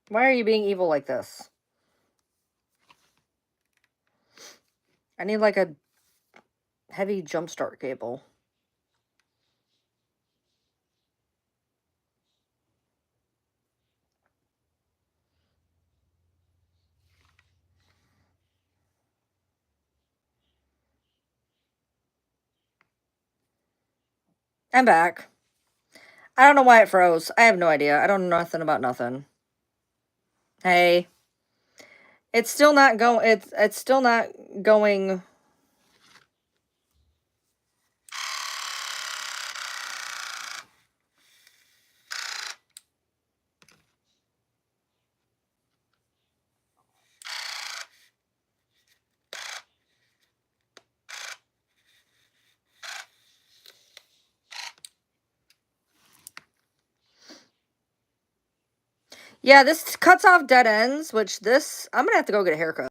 Why are you being evil like this? I need like a heavy jumpstart cable. I'm back. I don't know why it froze. I have no idea. I don't know nothing about nothing. Hey. It's still not going. It's still not going. Yeah, this cuts off dead ends, which this I'm gonna have to go get a haircut.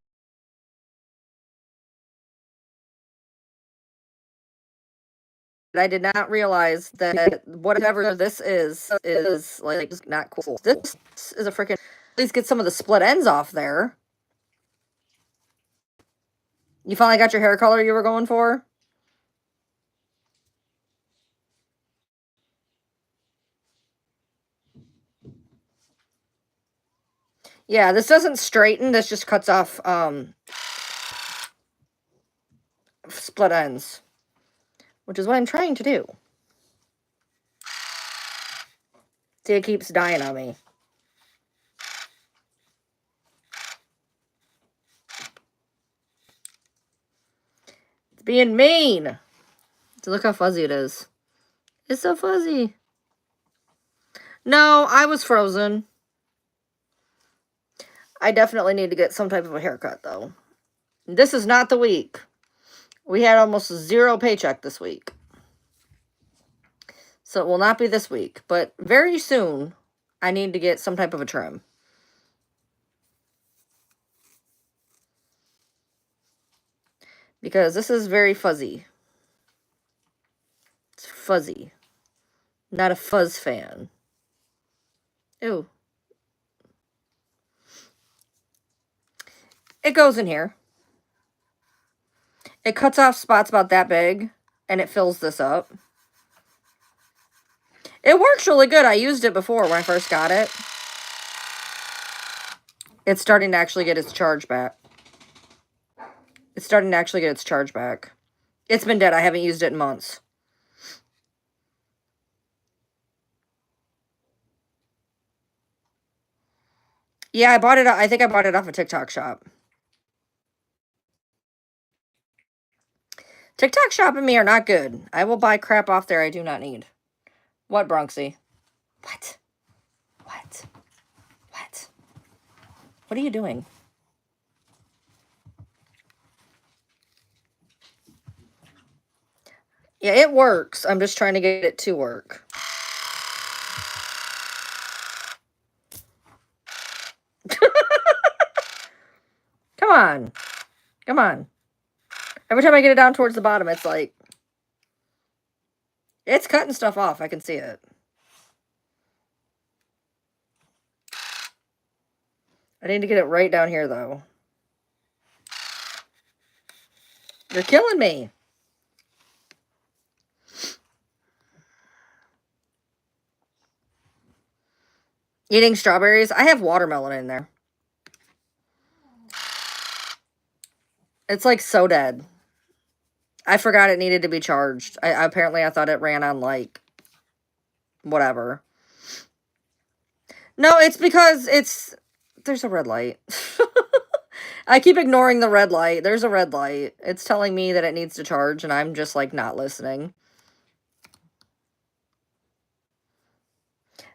I did not realize that whatever this is like not cool. This is a freaking. At least get some of the split ends off there. You finally got your hair color you were going for? Yeah, this doesn't straighten. This just cuts off split ends, which is what I'm trying to do. See, it keeps dying on me. It's being mean. So look how fuzzy it is. It's so fuzzy. No, I was frozen. I definitely need to get some type of a haircut, though. This is not the week. We had almost zero paycheck this week. So it will not be this week. But very soon, I need to get some type of a trim. Because this is very fuzzy. It's fuzzy. Not a fuzz fan. Ew. It goes in here. It cuts off spots about that big, and it fills this up. It works really good. I used it before when I first got it. It's starting to actually get its charge back. It's starting to actually get its charge back. It's been dead. I haven't used it in months. Yeah, I bought it. I think I bought it off a TikTok shop. TikTok shop and me are not good. I will buy crap off there I do not need. What, Bronxy? What? What? What? What are you doing? Yeah, it works. I'm just trying to get it to work. Come on. Come on. Every time I get it down towards the bottom, it's like... It's cutting stuff off. I can see it. I need to get it right down here, though. You're killing me. Eating strawberries? I have watermelon in there. It's like so dead. I forgot it needed to be charged. Apparently I thought it ran on like whatever. No, it's because there's a red light. I keep ignoring the red light. There's a red light. It's telling me that it needs to charge and I'm just like not listening.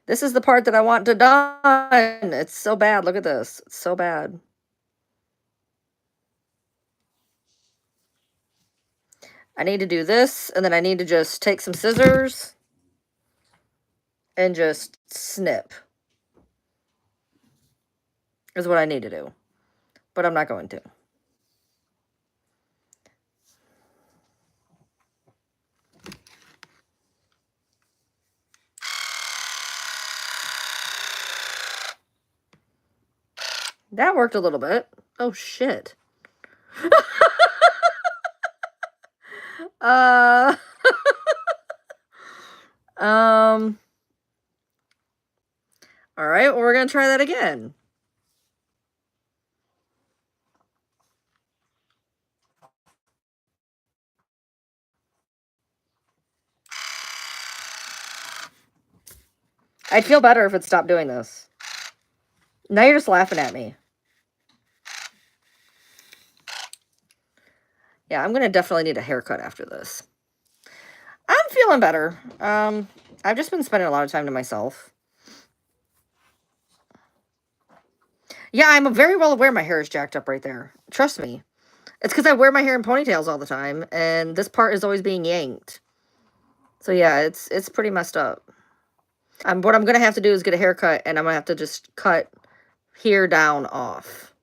This is the part that I want to done. It's so bad. Look at this. It's so bad. I need to do this, and then I need to just take some scissors and just snip. Is what I need to do. But I'm not going to. That worked a little bit. Oh, shit. uh... All right, well, we're going to try that again. I'd feel better if it stopped doing this. Now you're just laughing at me. Yeah, I'm going to definitely need a haircut after this. I'm feeling better. I've just been spending a lot of time to myself. Yeah, I'm very well aware my hair is jacked up right there. Trust me. It's because I wear my hair in ponytails all the time, and this part is always being yanked. So yeah, it's pretty messed up. What I'm going to have to do is get a haircut, and I'm going to have to just cut here down off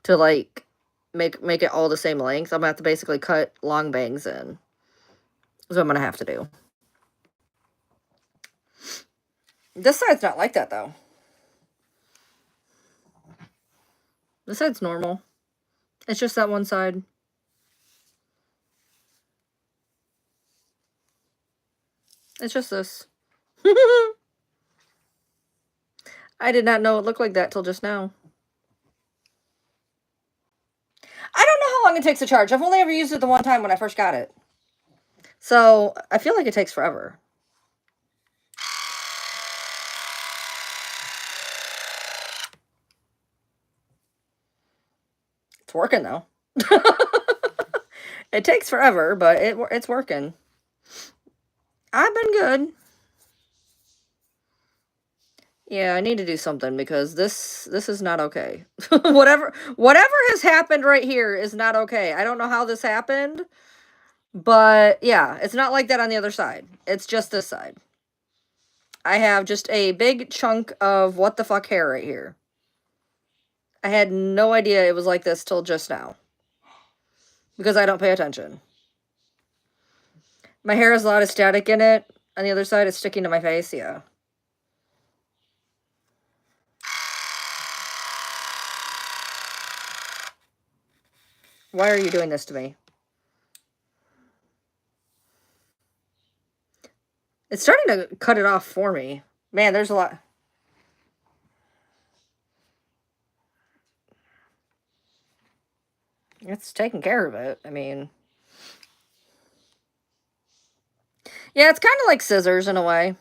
to, like, make it all the same length. I'm going to have to basically cut long bangs in. That's what I'm going to have to do. This side's not like that, though. This side's normal. It's just that one side. It's just this. I did not know it looked like that till just now. I don't know how long it takes to charge. I've only ever used it the one time when I first got it. So, I feel like it takes forever. It's working, though. It takes forever, but it's working. I've been good. Yeah, I need to do something because this is not okay. whatever has happened right here is not okay. I don't know how this happened, but yeah, it's not like that on the other side. It's just this side. I have just a big chunk of what the fuck hair right here. I had no idea it was like this till just now. Because I don't pay attention. My hair has a lot of static in it. On the other side, it's sticking to my face, yeah. Why are you doing this to me? It's starting to cut it off for me. Man, there's a lot. It's taking care of it. I mean... Yeah, it's kind of like scissors in a way.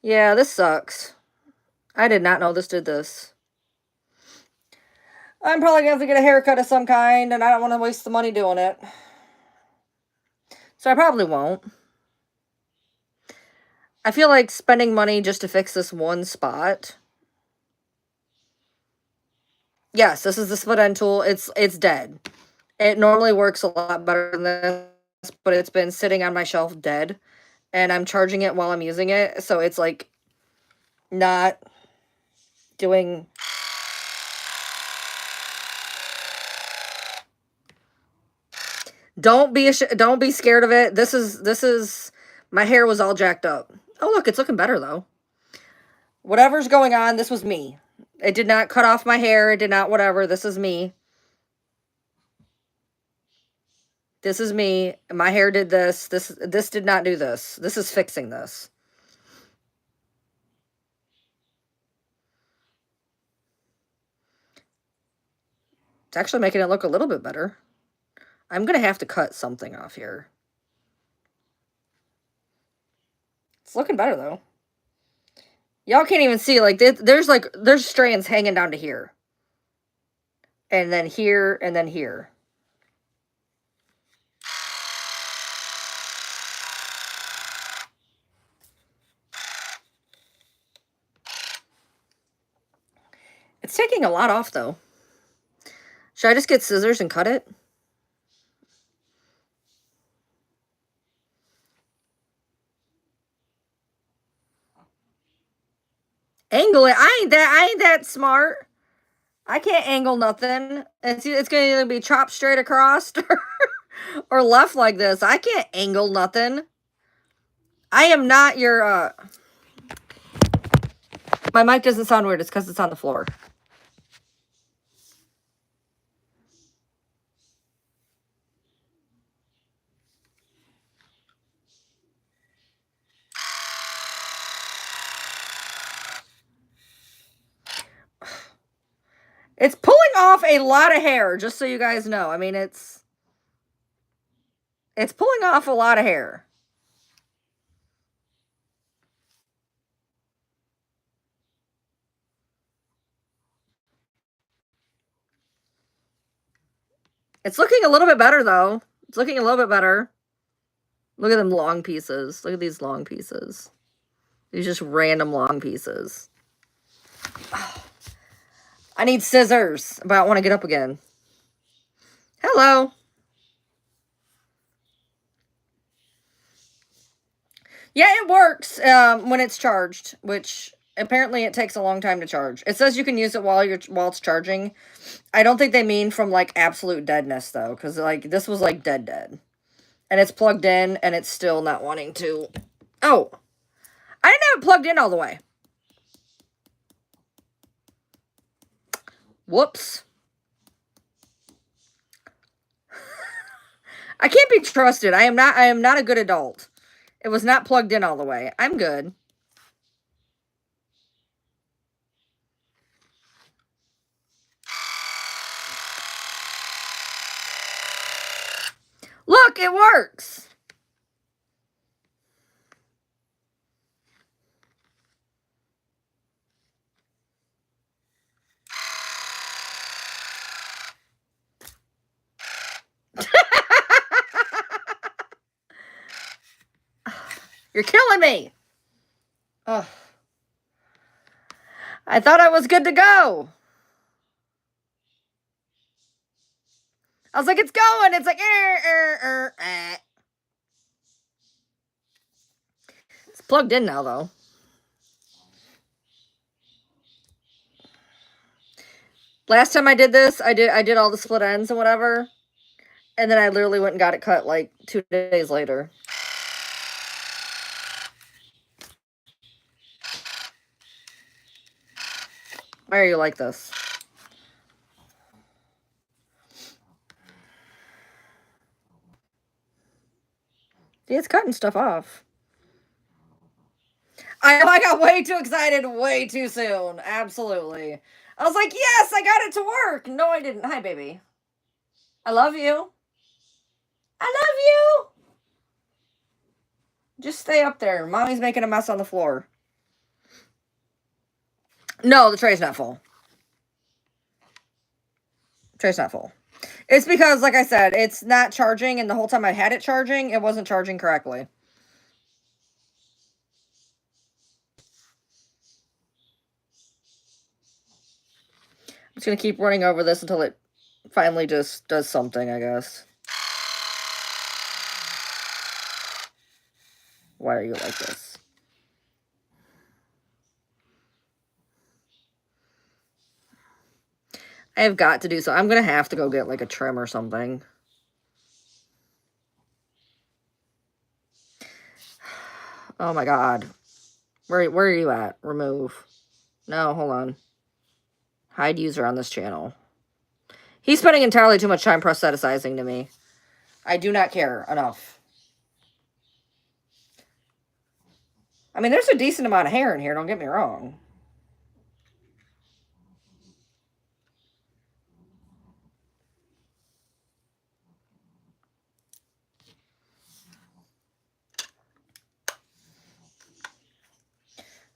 Yeah, this sucks. I did not know this did this. I'm probably going to have to get a haircut of some kind, and I don't want to waste the money doing it. So I probably won't. I feel like spending money just to fix this one spot. Yes, this is the split end tool. It's dead. It normally works a lot better than this, but it's been sitting on my shelf dead. And I'm charging it while I'm using it, so it's like not doing... Don't be scared of it. This is my hair was all jacked up. Oh, look, it's looking better though. Whatever's going on, this was me. It did not cut off my hair. It did not whatever. This is me. This is me. My hair did this. This did not do this. This is fixing this. It's actually making it look a little bit better. I'm going to have to cut something off here. It's looking better, though. Y'all can't even see. Like, there's strands hanging down to here. And then here, and then here. It's taking a lot off, though. Should I just get scissors and cut it? Angle it. I ain't that smart. I can't angle nothing. It's going to either be chopped straight across or left like this. I can't angle nothing. I am not your... My mic doesn't sound weird. It's because it's on the floor. It's pulling off a lot of hair, just so you guys know. I mean, it's pulling off a lot of hair. It's looking a little bit better, though. It's looking a little bit better. Look at them long pieces. Look at these long pieces. These just random long pieces. I need scissors, but I don't want to get up again. Hello. Yeah, it works when it's charged, which apparently it takes a long time to charge. It says you can use it while it's charging. I don't think they mean from like absolute deadness though, because like this was like dead. And it's plugged in and it's still not wanting to. Oh, I didn't have it plugged in all the way. Whoops. I can't be trusted. I am not a good adult. It was not plugged in all the way. I'm good. Look, it works. You're killing me. Oh. I thought I was good to go. I was like, it's going. It's like, It's plugged in now, though. Last time I did this, I did all the split ends and whatever. And then I literally went and got it cut like 2 days later. Why are you like this? See, it's cutting stuff off. I got way too excited way too soon. Absolutely. I was like, yes, I got it to work. No, I didn't. Hi, baby. I love you. I love you. Just stay up there. Mommy's making a mess on the floor. No, the tray's not full. Tray's not full. It's because, like I said, it's not charging, and the whole time I had it charging, it wasn't charging correctly. I'm just going to keep running over this until it finally just does something, I guess. Why are you like this? I have got to do so. I'm going to have to go get like a trim or something. Oh my god. Where are you at? Remove. No, hold on. Hide user on this channel. He's spending entirely too much time prostheticizing to me. I do not care enough. I mean, there's a decent amount of hair in here, don't get me wrong.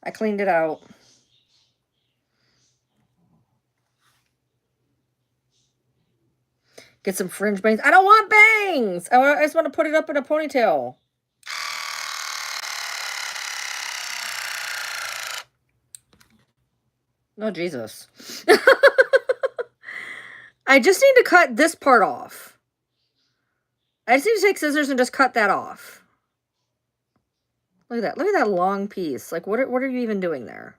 I cleaned it out. Get some fringe bangs. I don't want bangs! I just want to put it up in a ponytail. Oh, Jesus. I just need to cut this part off. I just need to take scissors and just cut that off. Look at that. Look at that long piece. Like, what are you even doing there?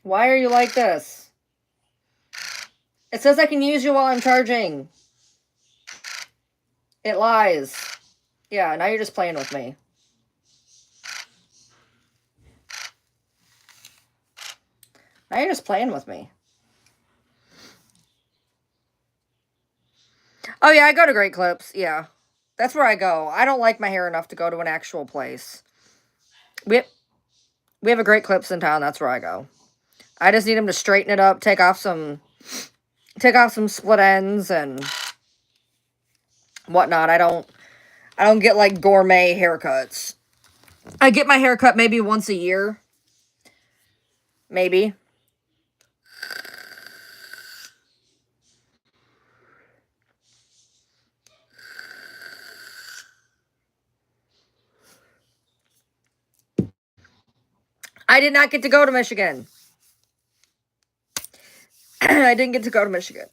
Why are you like this? It says I can use you while I'm charging. It lies. Yeah, now you're just playing with me. Now you're just playing with me. Oh, yeah, I go to Great Clips. Yeah. That's where I go. I don't like my hair enough to go to an actual place. We we have a Great Clips in town. That's where I go. I just need them to straighten it up, take off some split ends and whatnot. I don't get like gourmet haircuts. I get my hair cut maybe once a year. Maybe. I did not get to go to Michigan. I didn't get to go to Michigan.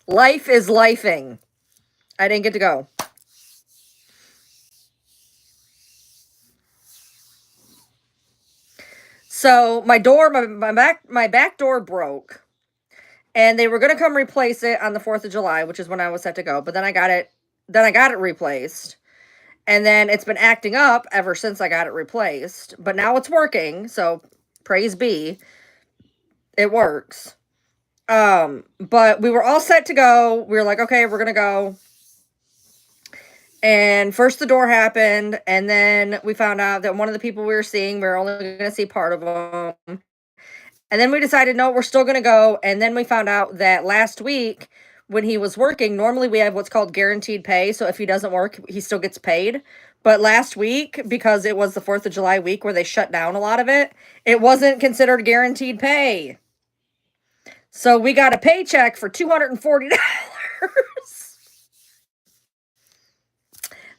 Life is lifing. I didn't get to go. So my back door broke, and they were gonna come replace it on the 4th of July, which is when I was set to go. But then I got it replaced, and then it's been acting up ever since I got it replaced. But now it's working, so praise be, it works. But we were all set to go. We were like, okay, we're gonna go. And first the door happened, and then we found out that one of the people we were seeing, we were only going to see part of them. And then we decided, no, we're still going to go. And then we found out that last week, when he was working, normally we have what's called guaranteed pay. So if he doesn't work, he still gets paid. But last week, because it was the 4th of July week where they shut down a lot of it, it wasn't considered guaranteed pay. So we got a paycheck for $240.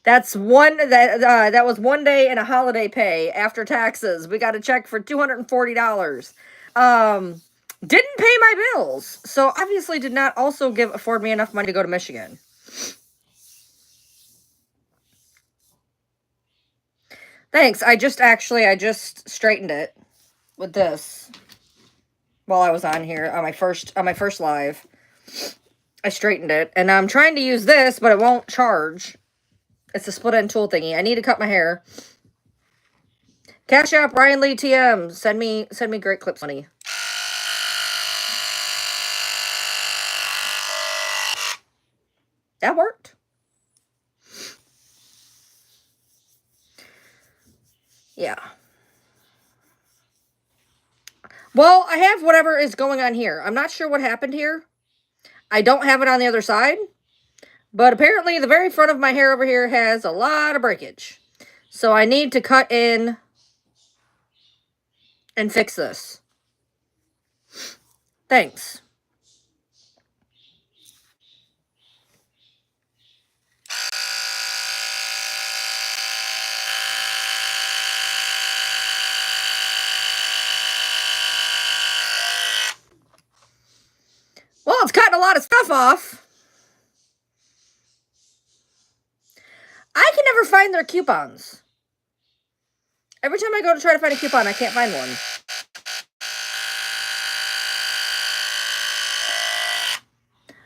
That was 1 day and a holiday pay after taxes. We got a check for $240. Didn't pay my bills, so obviously did not also afford me enough money to go to Michigan. Thanks. I just straightened it with this while I was on here on my first live. I straightened it, and I'm trying to use this, but it won't charge. It's a split end tool thingy. I need to cut my hair. Cash App Ryan Lee TM. Send me Great Clips money. That worked. Yeah. Well, I have whatever is going on here. I'm not sure what happened here. I don't have it on the other side. But apparently the very front of my hair over here has a lot of breakage. So I need to cut in and fix this. Thanks. Well, it's cutting a lot of stuff off. I can never find their coupons. Every time I go to try to find a coupon, I can't find one.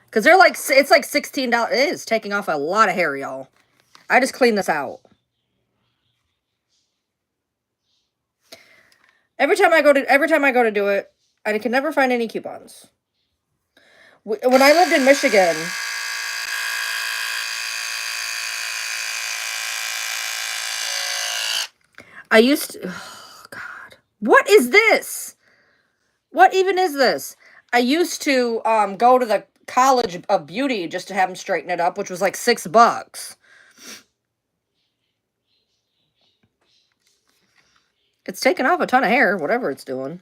Because they're like, it's like $16. It is taking off a lot of hair, y'all. I just cleaned this out. Every time I go to do it, I can never find any coupons. When I lived in Michigan, I used to, oh God, what is this? What even is this? I used to go to the College of Beauty just to have them straighten it up, which was like $6. It's taking off a ton of hair, whatever it's doing.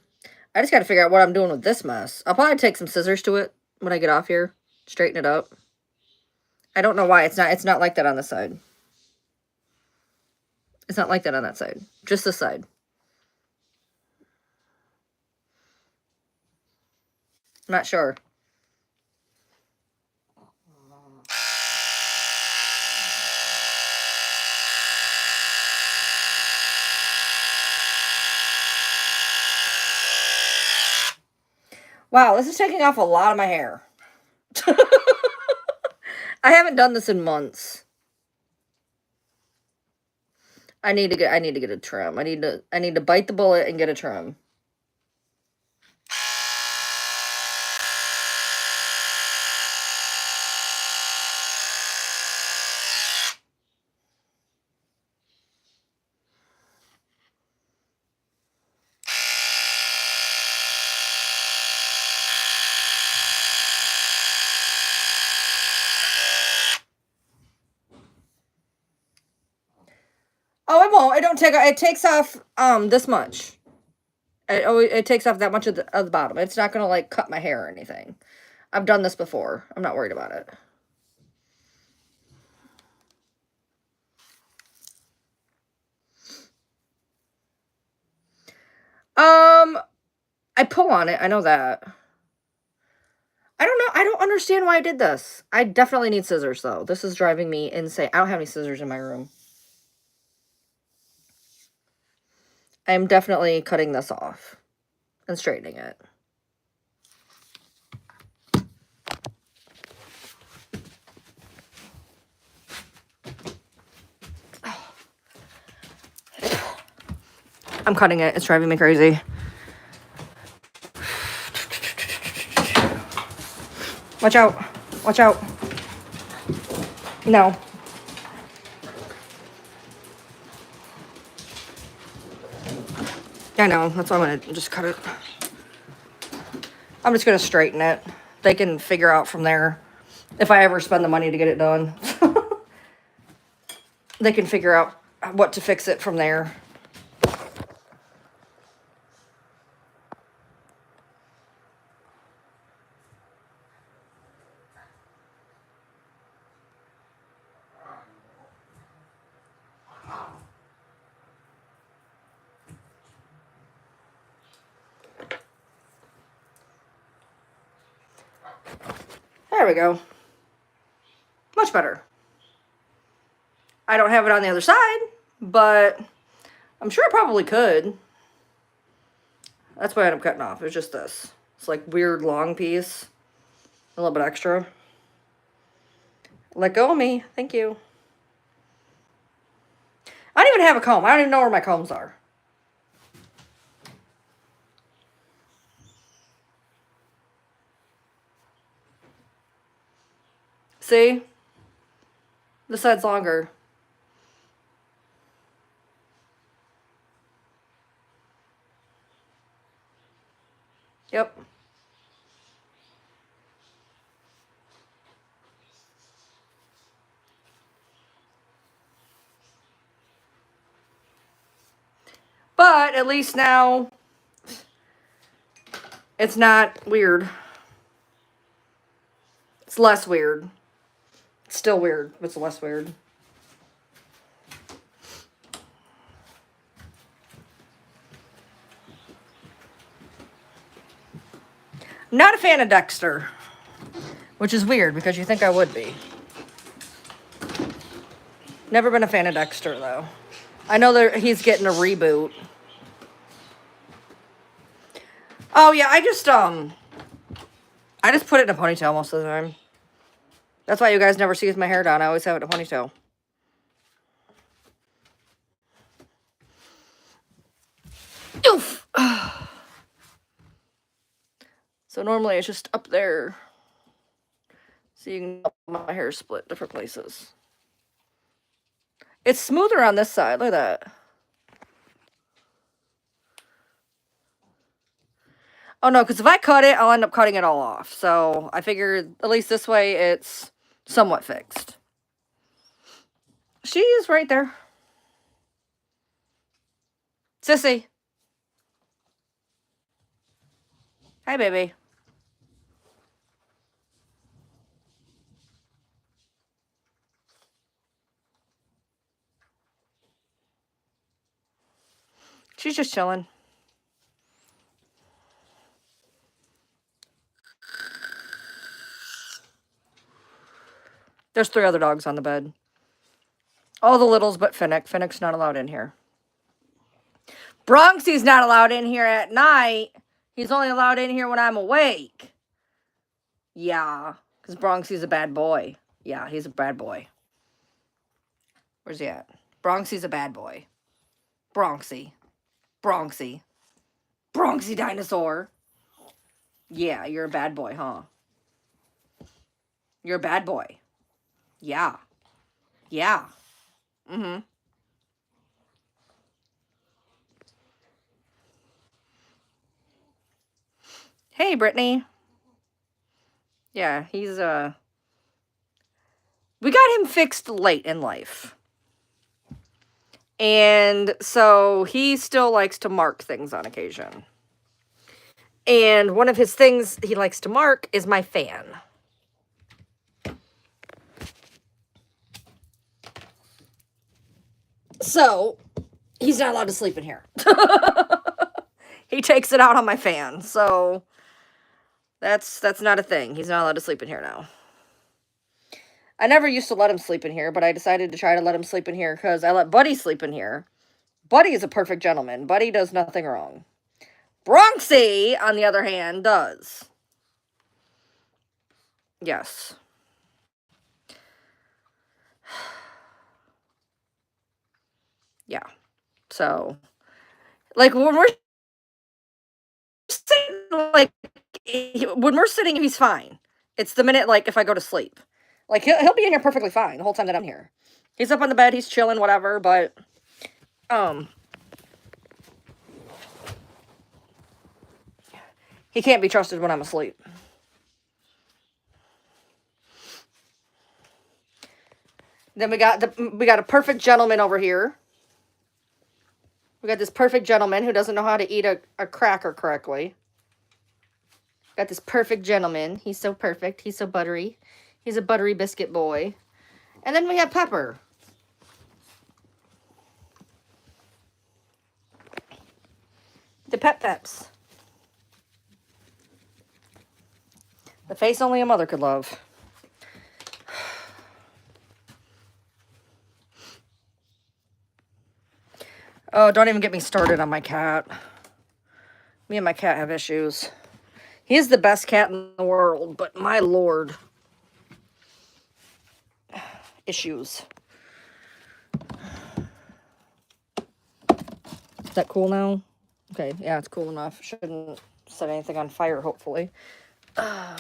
I just got to figure out what I'm doing with this mess. I'll probably take some scissors to it when I get off here, straighten it up. I don't know why it's not like that on this side. It's not like that on that side. Just this side. I'm not sure. Wow, this is taking off a lot of my hair. I haven't done this in months. I need to get a trim. I need to bite the bullet and get a trim. don't take, it takes off, this much. It takes off that much of the bottom. It's not gonna, like, cut my hair or anything. I've done this before. I'm not worried about it. I pull on it. I know that. I don't know. I don't understand why I did this. I definitely need scissors, though. This is driving me insane. I don't have any scissors in my room. I am definitely cutting this off and straightening it. I'm cutting it. It's driving me crazy. Watch out. Watch out. No. I know. That's why I'm going to just cut it. I'm just going to straighten it. They can figure out from there if I ever spend the money to get it done. They can figure out what to fix it from there. There we go. Much better. I don't have it on the other side, but I'm sure I probably could. That's what I ended up cutting off. It was just this. It's like weird long piece. A little bit extra. Let go of me. Thank you. I don't even have a comb. I don't even know where my combs are. See? This side's longer. Yep. But at least now it's not weird. It's less weird. It's still weird, but it's less weird. Not a fan of Dexter, which is weird because you think I would be. Never been a fan of Dexter, though. I know he's getting a reboot. Oh, yeah, I just put it in a ponytail most of the time. That's why you guys never see my hair down. I always have it in a ponytail. Oof! So normally it's just up there. So you can get my hair split different places. It's smoother on this side. Look at that. Oh, no, because if I cut it, I'll end up cutting it all off. So I figured at least this way it's somewhat fixed. She is right there. Sissy. Hi, baby. She's just chilling. There's 3 other dogs on the bed. All the littles but Finnick. Finnick's not allowed in here. Bronxy's not allowed in here at night. He's only allowed in here when I'm awake. Yeah, because Bronxy's a bad boy. Yeah, he's a bad boy. Where's he at? Bronxy's a bad boy. Bronxy. Bronxy. Bronxy dinosaur. Yeah, you're a bad boy, huh? You're a bad boy. Yeah. Yeah. Mm-hmm. Hey, Brittany. Yeah, he's, we got him fixed late in life. And so he still likes to mark things on occasion. And one of his things he likes to mark is my fan. So he's not allowed to sleep in here. He takes it out on my fan. So that's not a thing. He's not allowed to sleep in here now. I never used to let him sleep in here, but I decided to try to let him sleep in here because I let Buddy sleep in here. Buddy is a perfect gentleman. Buddy does nothing wrong. Bronxy, on the other hand, does. Yes. Yeah. So, like, when we're sitting, like, when we're sitting, he's fine. It's the minute, like, if I go to sleep. Like, he'll be in here perfectly fine the whole time that I'm here. He's up on the bed, he's chilling, whatever, but, he can't be trusted when I'm asleep. Then we got a perfect gentleman over here. We got this perfect gentleman who doesn't know how to eat a cracker correctly. Got this perfect gentleman. He's so perfect. He's so buttery. He's a buttery biscuit boy. And then we have Pepper. The Peps. The face only a mother could love. Oh, don't even get me started on my cat. Me and my cat have issues. He is the best cat in the world, but my lord. Issues. Is that cool now? Okay, yeah, it's cool enough. Shouldn't set anything on fire, hopefully. Oh,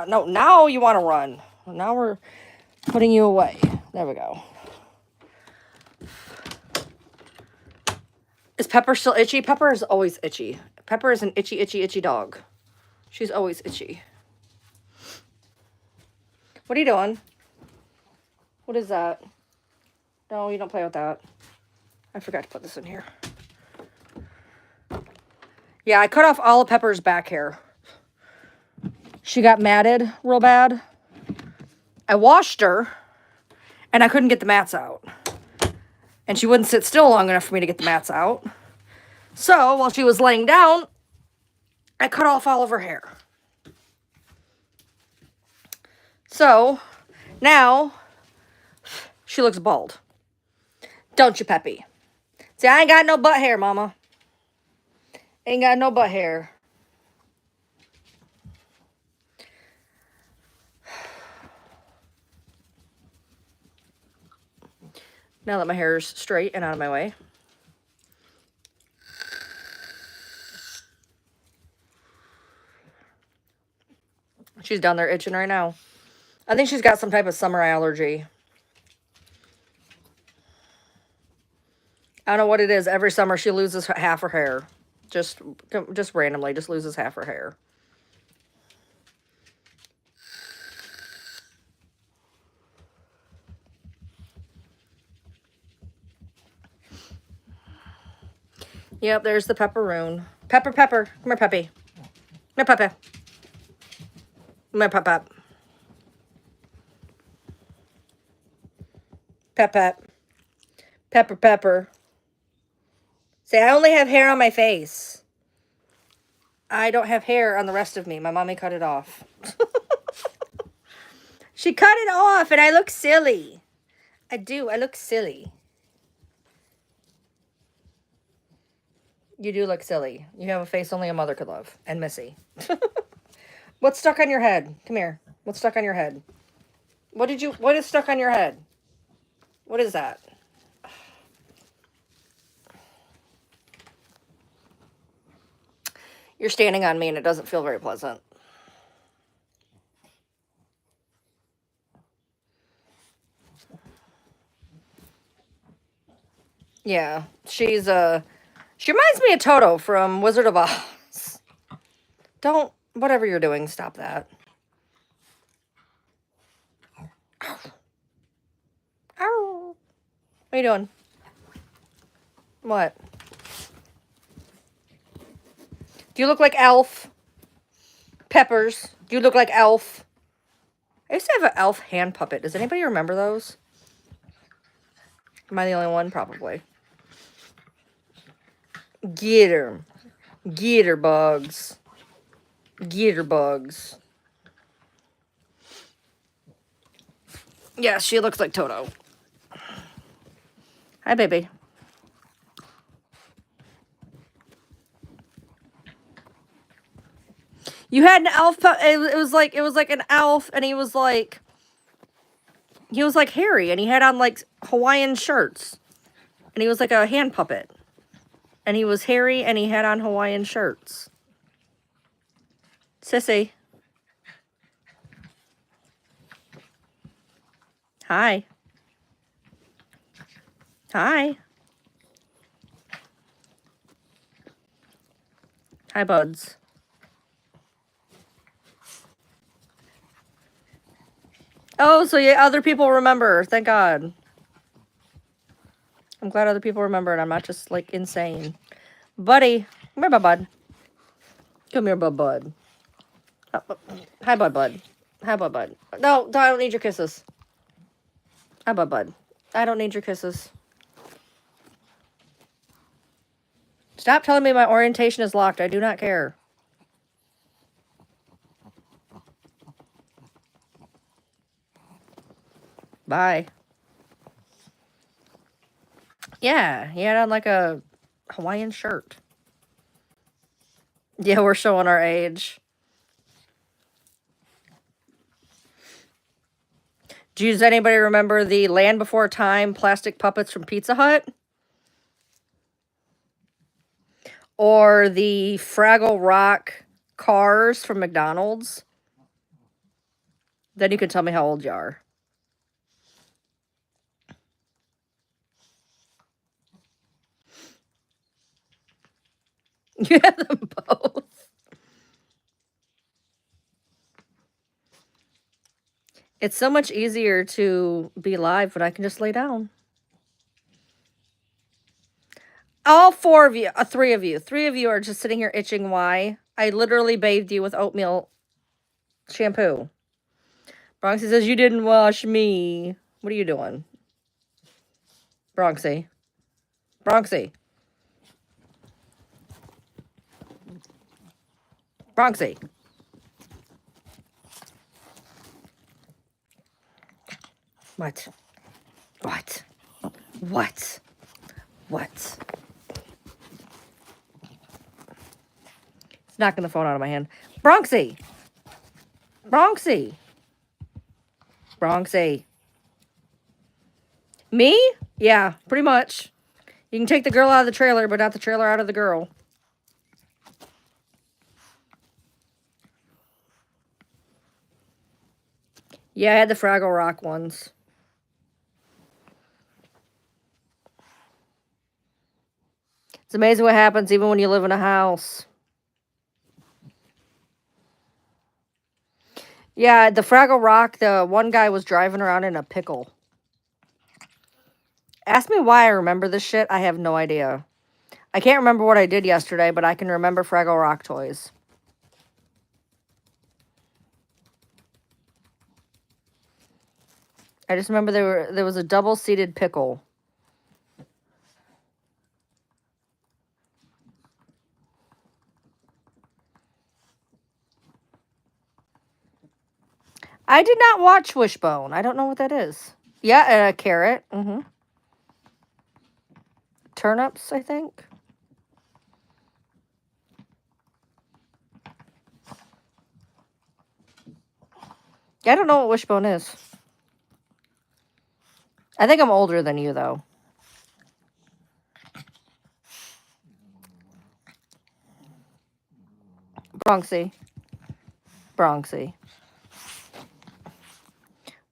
no, now you want to run. Now we're putting you away. There we go. Is Pepper still itchy? Pepper is always itchy. Pepper is an itchy, itchy, itchy dog. She's always itchy. What are you doing? What is that? No, you don't play with that. I forgot to put this in here. Yeah, I cut off all of Pepper's back hair. She got matted real bad. I washed her, and I couldn't get the mats out. And she wouldn't sit still long enough for me to get the mats out. So, while she was laying down, I cut off all of her hair. So, now, she looks bald. Don't you, Peppy? See, I ain't got no butt hair, Mama. Ain't got no butt hair. Now that my hair is straight and out of my way. She's down there itching right now. I think she's got some type of summer allergy. I don't know what it is. Every summer she loses half her hair. Just randomly, just loses half her hair. Yep, there's the pepperoon. Pepper. Come here, Peppy. Come here, Pepe. Come here, Pep. Pepper. Say, I only have hair on my face. I don't have hair on the rest of me. My mommy cut it off. She cut it off and I look silly. I do. I look silly. You do look silly. You have a face only a mother could love. And Missy. What's stuck on your head? Come here. What's stuck on your head? What is stuck on your head? What is that? You're standing on me and it doesn't feel very pleasant. Yeah, she reminds me of Toto from Wizard of Oz. Whatever you're doing, stop that. Ow. What are you you doing? What? Do you look like Elf? Peppers, do you look like Elf? I used to have an Elf hand puppet. Does anybody remember those? Am I the only one? Probably. Get her. Get her, bugs. Get her, bugs. Yeah, she looks like Toto. Hi, baby. You had an elf. It was like an elf, and he was like hairy, and he had on like Hawaiian shirts, and he was like a hand puppet, and he was hairy, and he had on Hawaiian shirts. Sissy. Hi. Hi. Hi, buds. Oh, so yeah, other people remember. Thank God. I'm glad other people remember, and I'm not just like insane. Buddy, come here, bud. Come here, bud. Oh, hi, bud. Hi, bud. No, I don't need your kisses. Hi, bud. I don't need your kisses. Stop telling me my orientation is locked. I do not care. Bye. Yeah, he had on like a Hawaiian shirt. Yeah, we're showing our age. Does anybody remember the Land Before Time plastic puppets from Pizza Hut? Or the Fraggle Rock cars from McDonald's? Then you can tell me how old you are. You have them both. It's so much easier to be live when I can just lay down. All four of you, three of you are just sitting here itching. Why? I literally bathed you with oatmeal shampoo. Bronxy says, you didn't wash me. What are you doing? Bronxy. Bronxy. Bronxy. What? What? What? What? It's knocking the phone out of my hand. Bronxy. Bronxy. Bronxy. Me? Yeah, pretty much. You can take the girl out of the trailer, but not the trailer out of the girl. Yeah, I had the Fraggle Rock ones. It's amazing what happens even when you live in a house. Yeah, the Fraggle Rock, the one guy was driving around in a pickle. Ask me why I remember this shit. I have no idea. I can't remember what I did yesterday, but I can remember Fraggle Rock toys. I just remember there was a double-seated pickle. I did not watch Wishbone. I don't know what that is. Yeah, a carrot. Mm-hmm. Turnips, I think. I don't know what Wishbone is. I think I'm older than you, though. Bronxy. Bronxy.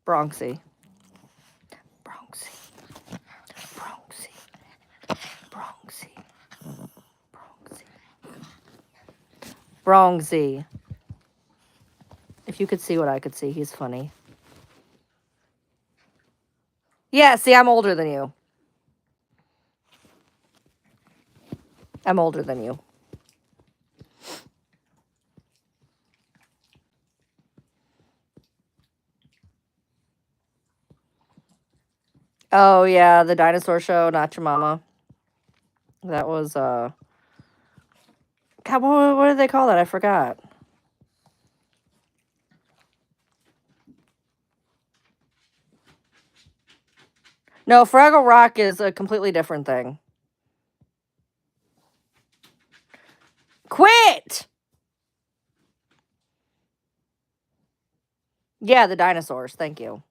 Bronxy. Bronxy. Bronxy. Bronxy. Bronxy. Bronxy. If you could see what I could see, he's funny. Yeah, see, I'm older than you. I'm older than you. Oh, yeah, the dinosaur show, Not Your Mama. That was, God, what did they call that? I forgot. No, Fraggle Rock is a completely different thing. Quit! Yeah, the dinosaurs. Thank you.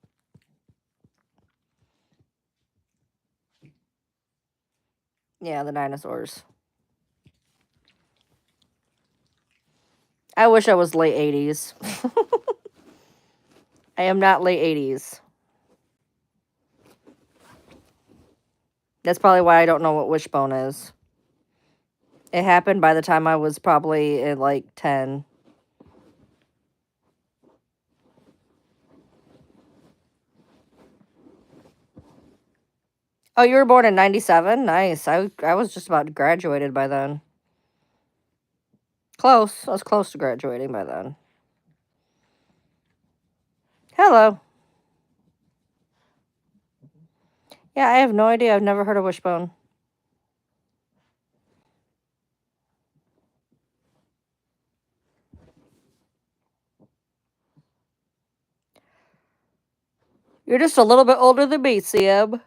Yeah, the dinosaurs. I wish I was late 80s. I am not late 80s. That's probably why I don't know what Wishbone is. It happened by the time I was probably at like 10. Oh, you were born in 97? Nice. I was just about graduated by then. Close. I was close to graduating by then. Hello. Yeah, I have no idea. I've never heard of Wishbone. You're just a little bit older than me, Sieb.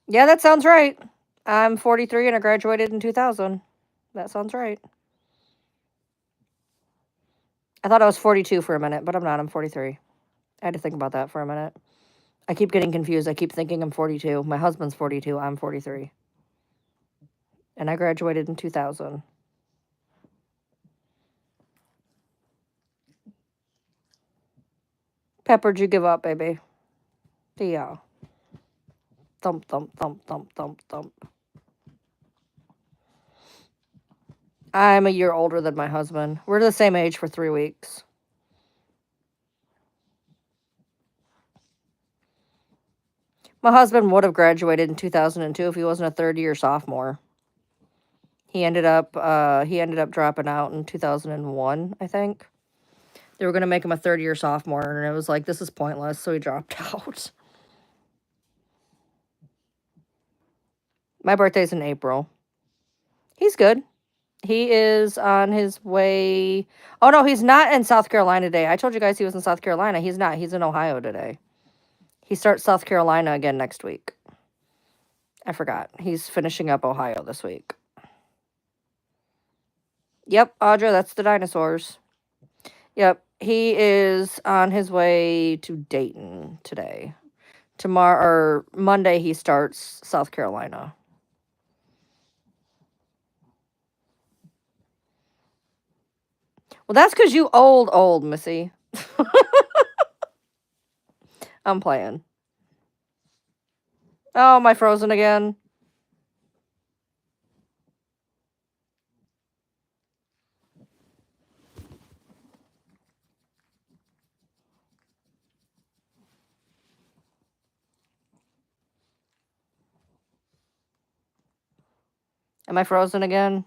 Yeah, that sounds right. I'm 43 and I graduated in 2000. That sounds right. I thought I was 42 for a minute, but I'm not. I'm 43. I had to think about that for a minute. I keep getting confused. I keep thinking I'm 42. My husband's 42. I'm 43. And I graduated in 2000. Peppered you give up, baby. Yeah. Thump, thump, thump, thump, thump, thump. I'm a year older than my husband. We're the same age for 3 weeks. My husband would have graduated in 2002 if he wasn't a third-year sophomore. He ended up dropping out in 2001, I think. They were going to make him a third-year sophomore, and it was like, this is pointless, so he dropped out. My birthday's in April. He's good. He is on his way. Oh, no, he's not in South Carolina today. I told you guys he was in South Carolina. He's not. He's in Ohio today. He starts South Carolina again next week. I forgot. He's finishing up Ohio this week. Yep, Audra, that's the dinosaurs. Yep, he is on his way to Dayton today. Tomorrow or Monday he starts South Carolina. Well, that's because you old, Missy. I'm playing. Oh, am I frozen again? Am I frozen again?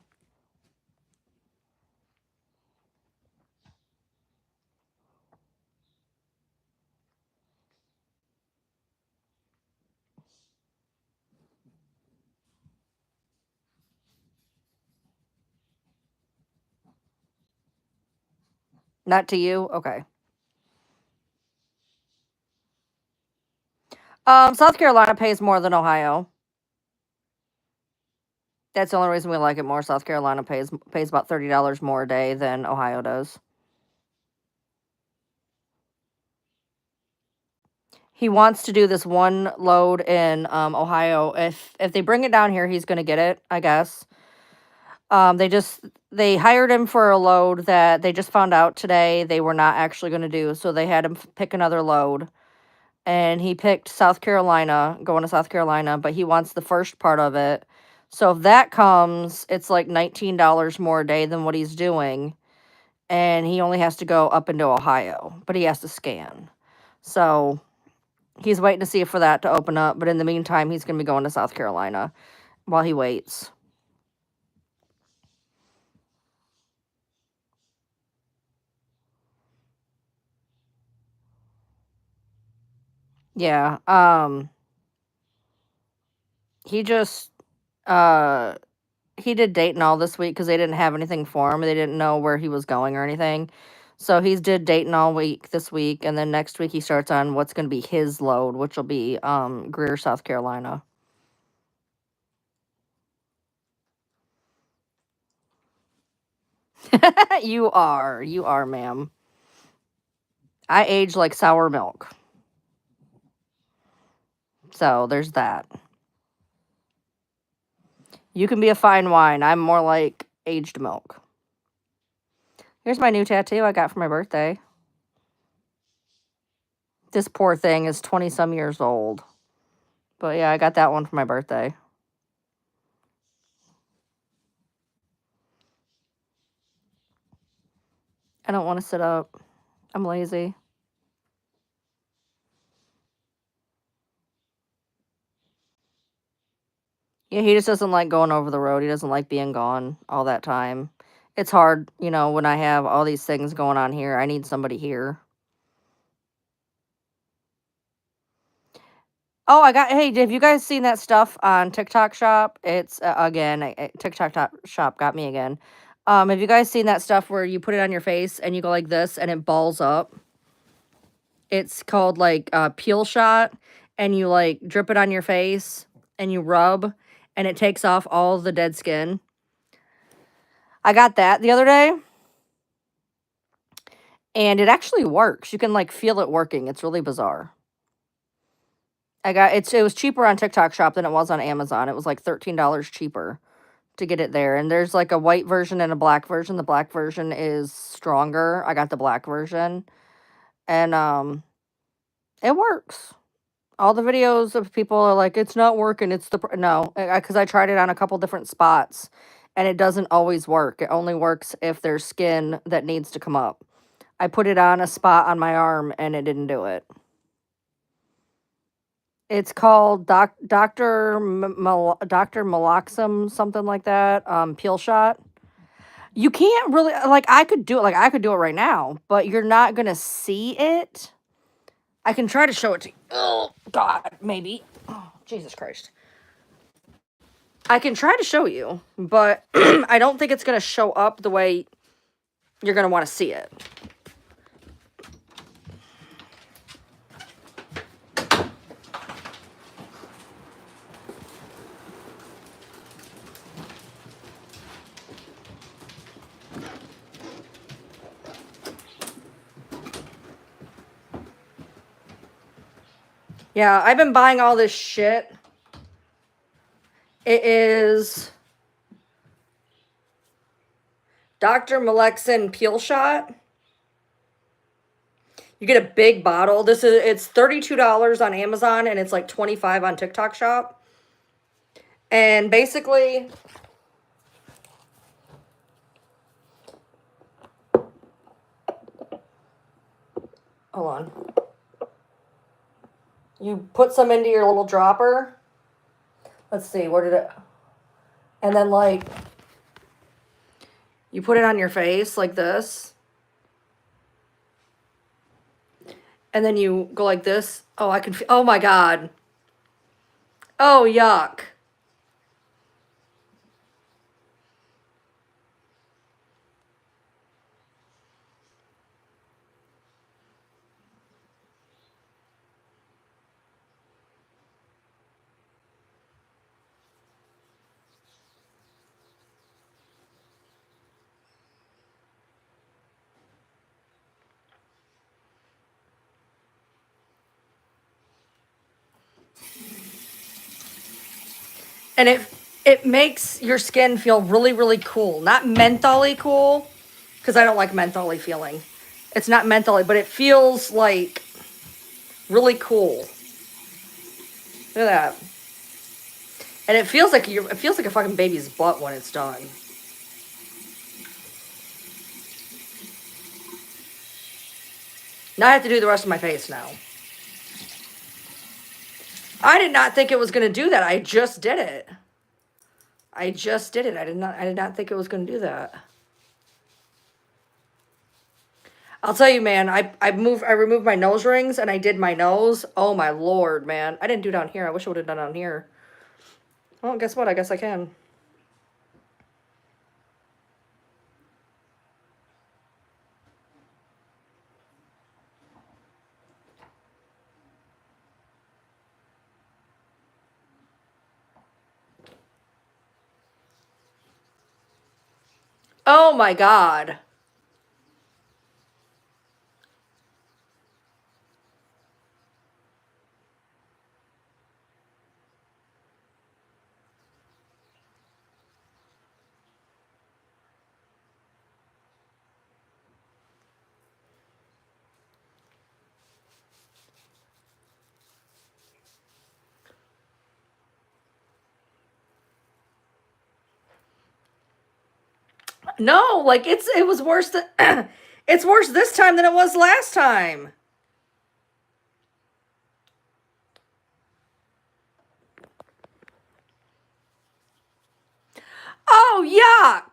Not to you? Okay. South Carolina pays more than Ohio. That's the only reason we like it more. South Carolina pays about $30 more a day than Ohio does. He wants to do this one load in Ohio. If they bring it down here, he's going to get it, I guess. They hired him for a load that they just found out today they were not actually going to do. So they had him pick another load. And he picked South Carolina, going to South Carolina, but he wants the first part of it So if that comes, it's like $19 more a day than what he's doing. And he only has to go up into Ohio, but he has to scan. So he's waiting to see for that to open up. But in the meantime, he's going to be going to South Carolina while he waits. Yeah. He just he did Dayton all this week because they didn't have anything for him. They didn't know where he was going or anything. So he's did Dayton all week this week, and then next week he starts on what's going to be his load, which will be Greer, South Carolina. You are, ma'am. I age like sour milk. So there's that. You can be a fine wine. I'm more like aged milk. Here's my new tattoo I got for my birthday. This poor thing is 20 some years old. But yeah, I got that one for my birthday. I don't want to sit up. I'm lazy. Yeah, he just doesn't like going over the road. He doesn't like being gone all that time. It's hard, when I have all these things going on here. I need somebody here. Oh, hey, have you guys seen that stuff on TikTok Shop? It's, again, TikTok Shop got me again. Have you guys seen that stuff where you put it on your face and you go like this and it balls up? It's called like Peel Shot, and you like drip it on your face and you rub and it takes off all the dead skin. I got that the other day and it actually works. You can like feel it working. It's really bizarre. It was cheaper on TikTok Shop than it was on Amazon. It was like $13 cheaper to get it there. And there's like a white version and a black version. The black version is stronger. I got the black version. And it works. All the videos of people are like, it's not working. It's no, because I tried it on a couple different spots and it doesn't always work. It only works if there's skin that needs to come up. I put it on a spot on my arm and it didn't do it. It's called Dr. Maloxum, something like that. Peel Shot. You can't really, like, I could do it right now, but you're not going to see it. I can try to show it to you. Oh, God, maybe. Oh, Jesus Christ. I can try to show you, but I don't think it's going to show up the way you're going to want to see it. Yeah, I've been buying all this shit. It is Dr. Malexin Peel Shot. You get a big bottle. It's $32 on Amazon and it's like $25 on TikTok Shop. And basically, hold on. You put some into your little dropper. Let's see, where did it? And then like, you put it on your face like this. And then you go like this. Oh, I can feel, oh my God. Oh, yuck. And it makes your skin feel really, really cool. Not mentholy cool, because I don't like mentholy feeling. It's not mentholy, but it feels like really cool. Look at that. And it feels like it feels like a fucking baby's butt when it's done. Now I have to do the rest of my face now. I did not think it was going to do that. I just did it. I just did it. I did not think it was going to do that. I'll tell you, man, I removed my nose rings and I did my nose. Oh my Lord, man. I didn't do down here. I wish I would have done down here. Well, guess what? I guess I can. Oh my God. No, like it was worse than it's worse this time than it was last time. Oh, yuck.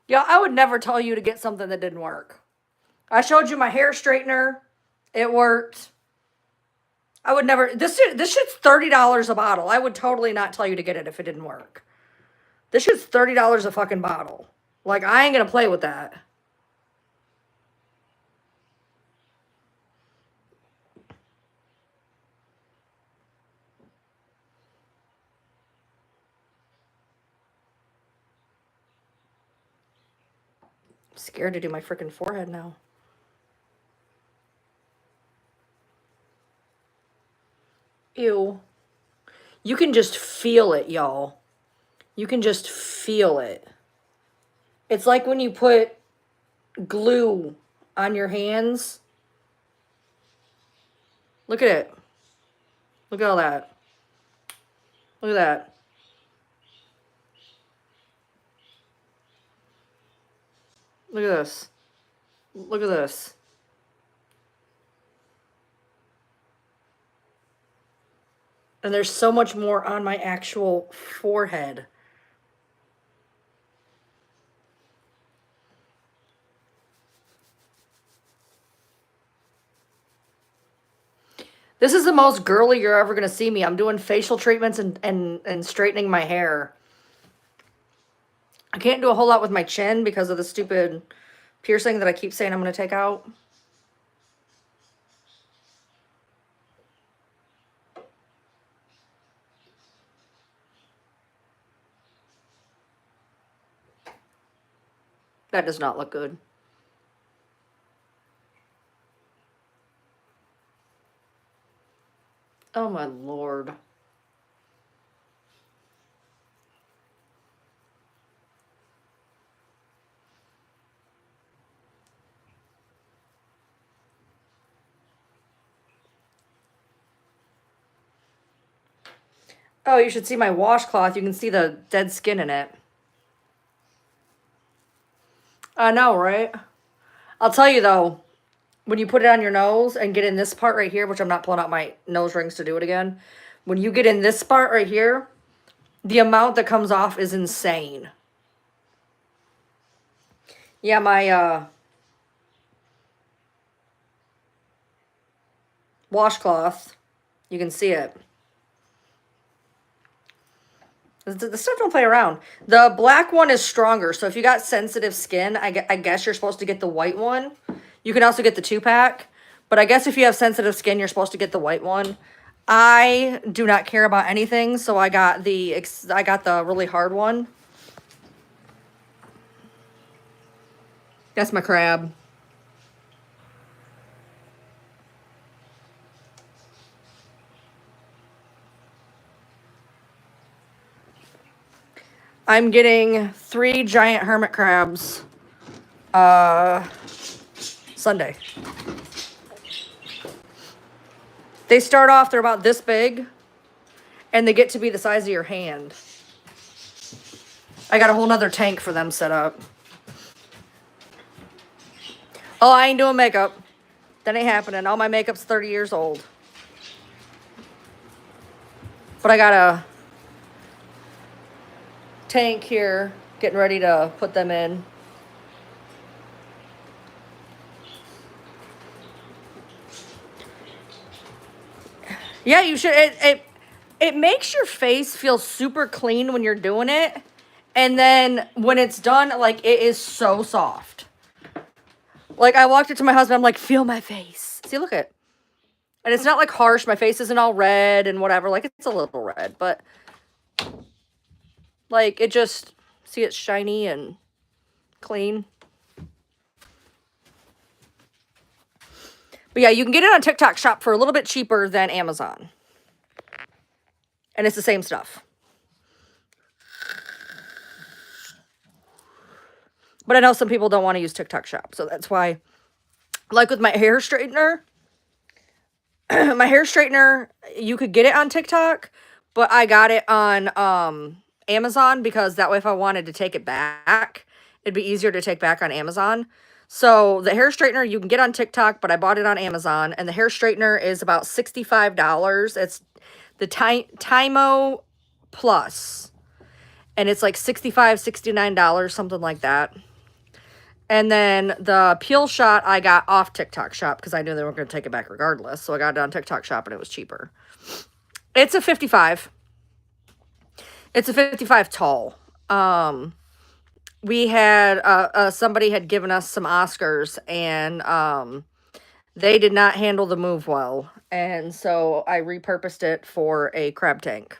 Yeah, I would never tell you to get something that didn't work. I showed you my hair straightener. It worked. I would never. This shit's $30 a bottle. I would totally not tell you to get it if it didn't work. This shit's $30 a fucking bottle. Like, I ain't gonna play with that. I'm scared to do my freaking forehead now. Ew. You can just feel it, y'all. You can just feel it. It's like when you put glue on your hands. Look at it. Look at all that. Look at that. Look at this. Look at this. And there's so much more on my actual forehead. This is the most girly you're ever going to see me. I'm doing facial treatments and straightening my hair. I can't do a whole lot with my chin because of the stupid piercing that I keep saying I'm going to take out. That does not look good. Oh my Lord. Oh, you should see my washcloth. You can see the dead skin in it. I know, right? I'll tell you though, when you put it on your nose and get in this part right here, which I'm not pulling out my nose rings to do it again. When you get in this part right here, the amount that comes off is insane. Yeah, my washcloth, you can see it. The stuff don't play around. The black one is stronger, so if you got sensitive skin, I guess you're supposed to get the white one. You can also get the 2-pack, but I guess if you have sensitive skin, you're supposed to get the white one. I do not care about anything, so I got the really hard one. That's my crab. I'm getting 3 giant hermit crabs Sunday. They start off, they're about this big, and they get to be the size of your hand. I got a whole nother tank for them set up. Oh, I ain't doing makeup. That ain't happening. All my makeup's 30 years old. But I got a tank here, getting ready to put them in. Yeah, you should. It makes your face feel super clean when you're doing it. And then when it's done, like, it is so soft. Like, I walked up to my husband, I'm like, feel my face. See, look at it. And it's not, like, harsh. My face isn't all red and whatever. Like, it's a little red, but, like, it just, see, it's shiny and clean. But, yeah, you can get it on TikTok Shop for a little bit cheaper than Amazon. And it's the same stuff. But I know some people don't want to use TikTok Shop, so that's why, like with my hair straightener, you could get it on TikTok, but I got it on Amazon because that way if I wanted to take it back, it'd be easier to take back on Amazon. So the hair straightener you can get on TikTok, but I bought it on Amazon, and the hair straightener is about $65. It's the Tymo Plus, and it's like $65, $69, something like that. And then the peel shot I got off TikTok Shop because I knew they weren't going to take it back regardless. So I got it on TikTok Shop and it was cheaper. It's a 55. It's a 55 tall. We had somebody had given us some Oscars, and they did not handle the move well. And so I repurposed it for a crab tank.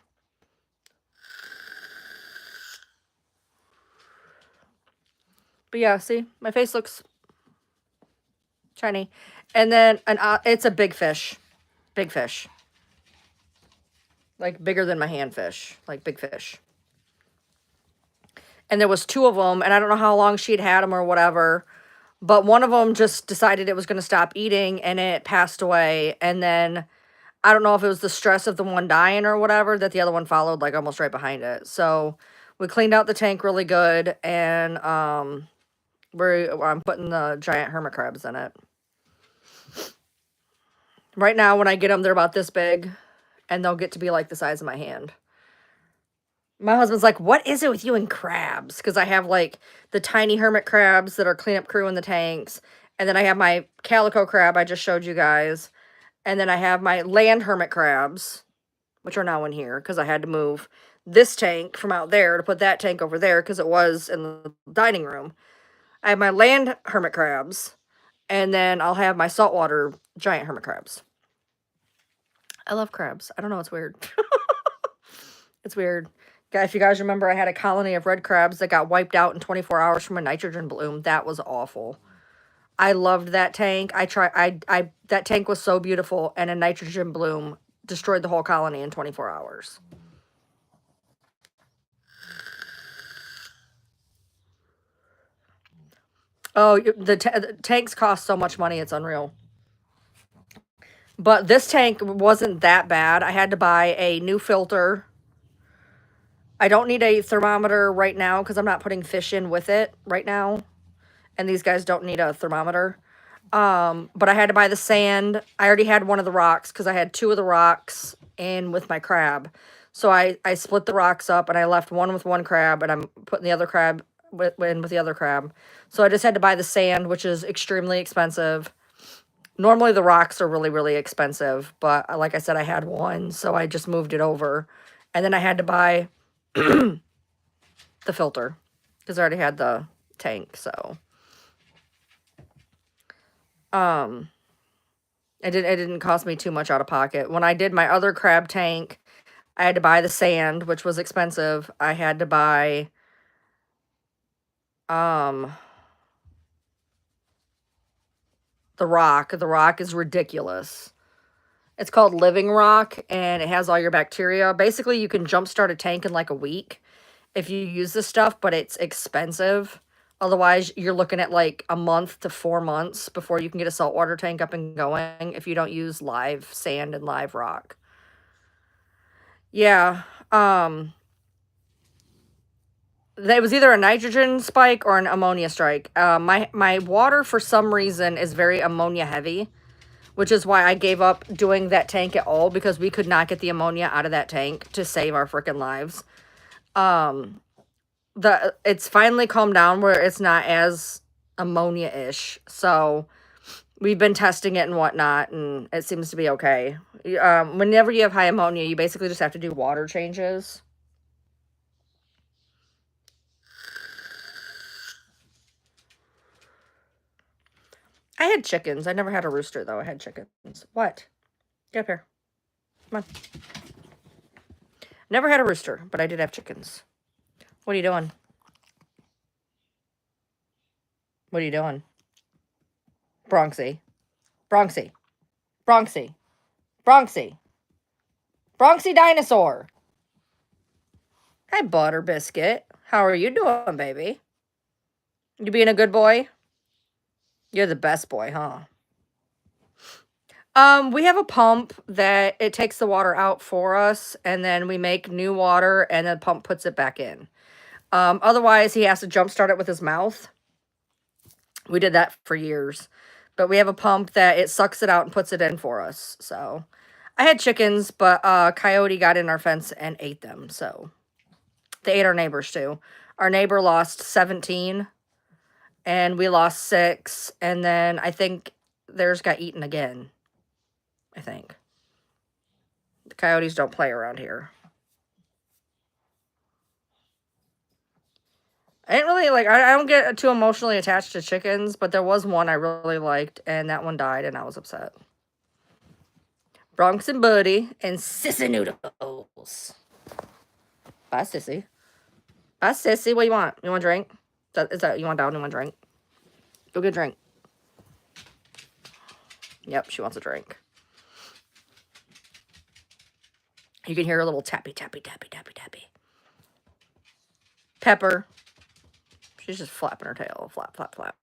But yeah, see, my face looks shiny. And then it's a big fish. Big fish. Like bigger than my hand fish. Like big fish. And there was 2 of them, and I don't know how long she'd had them or whatever. But one of them just decided it was going to stop eating, and it passed away. And then I don't know if it was the stress of the one dying or whatever, that the other one followed like almost right behind it. So we cleaned out the tank really good, and I'm putting the giant hermit crabs in it. Right now, when I get them, they're about this big, and they'll get to be like the size of my hand. My husband's like, what is it with you and crabs? Because I have, like, the tiny hermit crabs that are cleanup crew in the tanks. And then I have my calico crab I just showed you guys. And then I have my land hermit crabs, which are now in here because I had to move this tank from out there to put that tank over there because it was in the dining room. I have my land hermit crabs. And then I'll have my saltwater giant hermit crabs. I love crabs. I don't know. It's weird. It's weird. If you guys remember, I had a colony of red crabs that got wiped out in 24 hours from a nitrogen bloom. That was awful. I loved that tank. That tank was so beautiful, and a nitrogen bloom destroyed the whole colony in 24 hours. Oh, the tanks cost so much money, it's unreal. But this tank wasn't that bad. I had to buy a new filter. I don't need a thermometer right now because I'm not putting fish in with it right now. And these guys don't need a thermometer. But I had to buy the sand. I already had one of the rocks because I had 2 of the rocks in with my crab. So I split the rocks up, and I left one with one crab, and I'm putting the other crab in with the other crab. So I just had to buy the sand, which is extremely expensive. Normally the rocks are really, really expensive, but like I said, I had one, so I just moved it over. And then I had to buy the filter because I already had the tank, so it didn't cost me too much out of pocket. When I did my other crab tank, I had to buy the sand, which was expensive. I had to buy The rock. The rock is ridiculous. It's called Living Rock, and it has all your bacteria. Basically, you can jumpstart a tank in like a week if you use this stuff, but it's expensive. Otherwise, you're looking at like a month to 4 months before you can get a saltwater tank up and going if you don't use live sand and live rock. Yeah. It was either a nitrogen spike or an ammonia strike. My water, for some reason, is very ammonia heavy, which is why I gave up doing that tank at all, because we could not get the ammonia out of that tank to save our freaking lives. It's finally calmed down where it's not as ammonia-ish, so we've been testing it and whatnot, and it seems to be okay. Whenever you have high ammonia, you basically just have to do water changes. I had chickens. I never had a rooster, though. I had chickens. What? Get up here. Come on. Never had a rooster, but I did have chickens. What are you doing? What are you doing? Bronxy. Bronxy. Bronxy. Bronxy. Bronxy dinosaur. Hi, Butter Biscuit. How are you doing, baby? You being a good boy? You're the best boy, huh? We have a pump that it takes the water out for us, and then we make new water, and the pump puts it back in. Otherwise, he has to jumpstart it with his mouth. We did that for years. But we have a pump that it sucks it out and puts it in for us. So, I had chickens, but coyote got in our fence and ate them. So, they ate our neighbors too. Our neighbor lost 17, and we lost 6, and then I think theirs got eaten again. I think. The coyotes don't play around here. I didn't really like, I don't get too emotionally attached to chickens, but there was one I really liked, and that one died, and I was upset. Bronx and Buddy and Sissy Noodles. Bye, Sissy. Bye, Sissy. What do you want? You want a drink? Is that you want down? You want a drink? Go get a drink. Yep, she wants a drink. You can hear a little tappy, tappy, tappy, tappy, tappy. Pepper. She's just flapping her tail. Flap, flap, flap.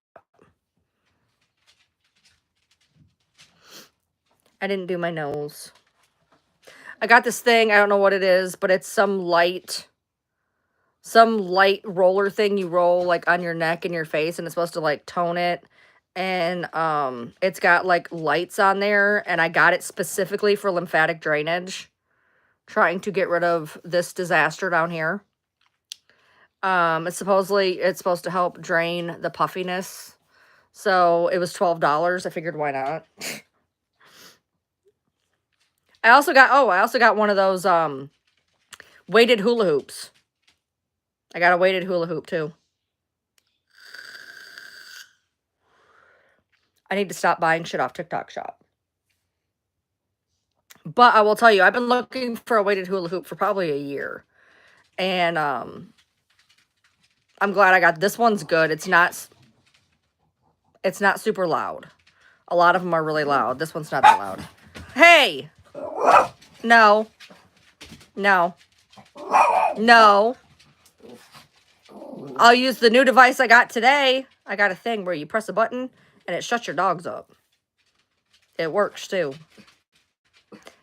I didn't do my nose. I got this thing. I don't know what it is, but it's some light roller thing you roll like on your neck and your face, and it's supposed to like tone it. And it's got like lights on there, and I got it specifically for lymphatic drainage, trying to get rid of this disaster down here. It's supposed to help drain the puffiness. So it was $12. I figured, why not? I also got one of those weighted hula hoops. I got a weighted hula hoop too. I need to stop buying shit off TikTok Shop. But I will tell you, I've been looking for a weighted hula hoop for probably a year. And I'm glad I got this one's good. It's not super loud. A lot of them are really loud. This one's not that loud. Hey! No. No. No. I'll use the new device I got today. I got a thing where you press a button and it shuts your dogs up. It works too.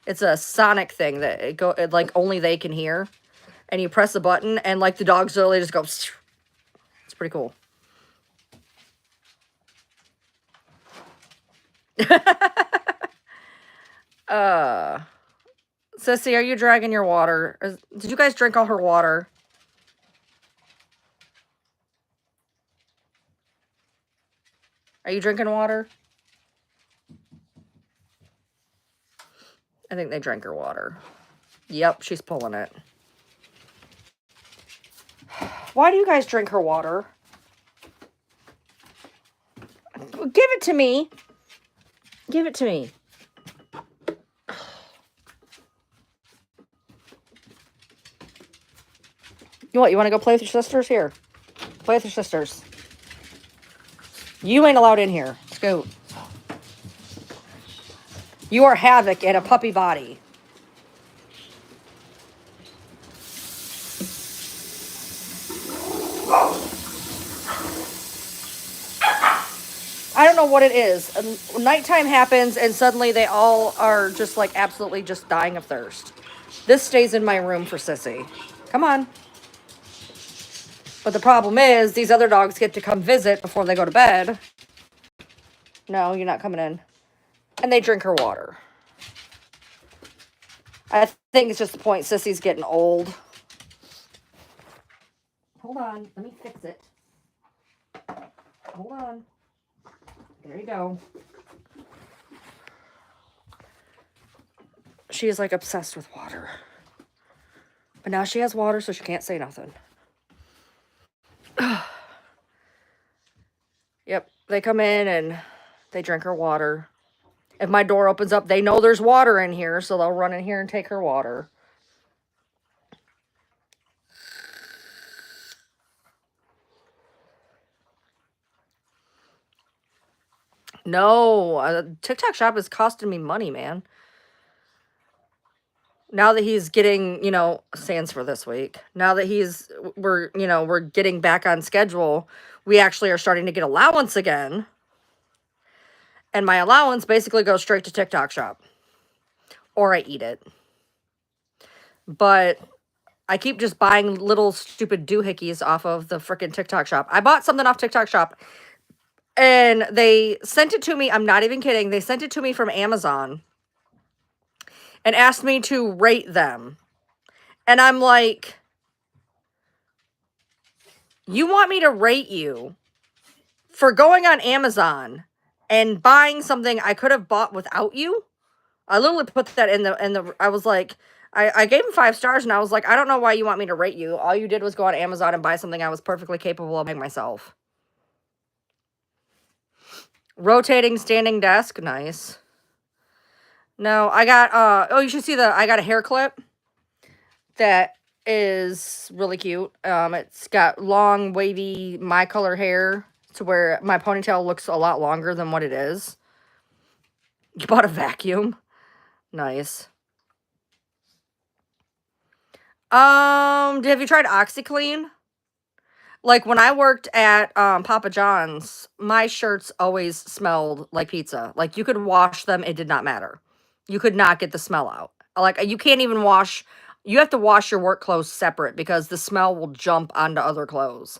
It's a sonic thing that it like only they can hear. And you press a button and like the dogs literally just go. It's pretty cool. Sissy, are you dragging your water? Did you guys drink all her water? Are you drinking water? I think they drank her water. Yep, she's pulling it. Why do you guys drink her water? Give it to me. Give it to me. You want to go play with your sisters? Here. Play with your sisters. You ain't allowed in here. Scoot. You are havoc in a puppy body. I don't know what it is. Nighttime happens and suddenly they all are just like absolutely just dying of thirst. This stays in my room for Sissy. Come on. But the problem is these other dogs get to come visit before they go to bed. No, you're not coming in. And they drink her water. I think it's just the point Sissy's getting old. Hold on. Let me fix it. Hold on. There you go. She is like obsessed with water. But now she has water, so she can't say nothing. Yep. They come in and they drink her water. If my door opens up, they know there's water in here, so they'll run in here and take her water. No, TikTok Shop is costing me money, man. Now that he's getting, sans for this week. Now that we're getting back on schedule, we actually are starting to get allowance again. And my allowance basically goes straight to TikTok Shop. Or I eat it. But I keep just buying little stupid doohickeys off of the freaking TikTok Shop. I bought something off TikTok Shop. And they sent it to me. I'm not even kidding. They sent it to me from Amazon. And asked me to rate them. And I'm like, you want me to rate you for going on Amazon and buying something I could have bought without you? I literally put that in the I was like, I gave him 5 stars and I was like, I don't know why you want me to rate you. All you did was go on Amazon and buy something I was perfectly capable of buying myself. Rotating standing desk, nice. No, I got oh, you should see I got a hair clip that is really cute. It's got long, wavy, my color hair to where my ponytail looks a lot longer than what it is. You bought a vacuum. Nice. Have you tried OxyClean? Like when I worked at Papa John's, my shirts always smelled like pizza. Like you could wash them, it did not matter. You could not get the smell out. Like you can't even wash. You have to wash your work clothes separate because the smell will jump onto other clothes.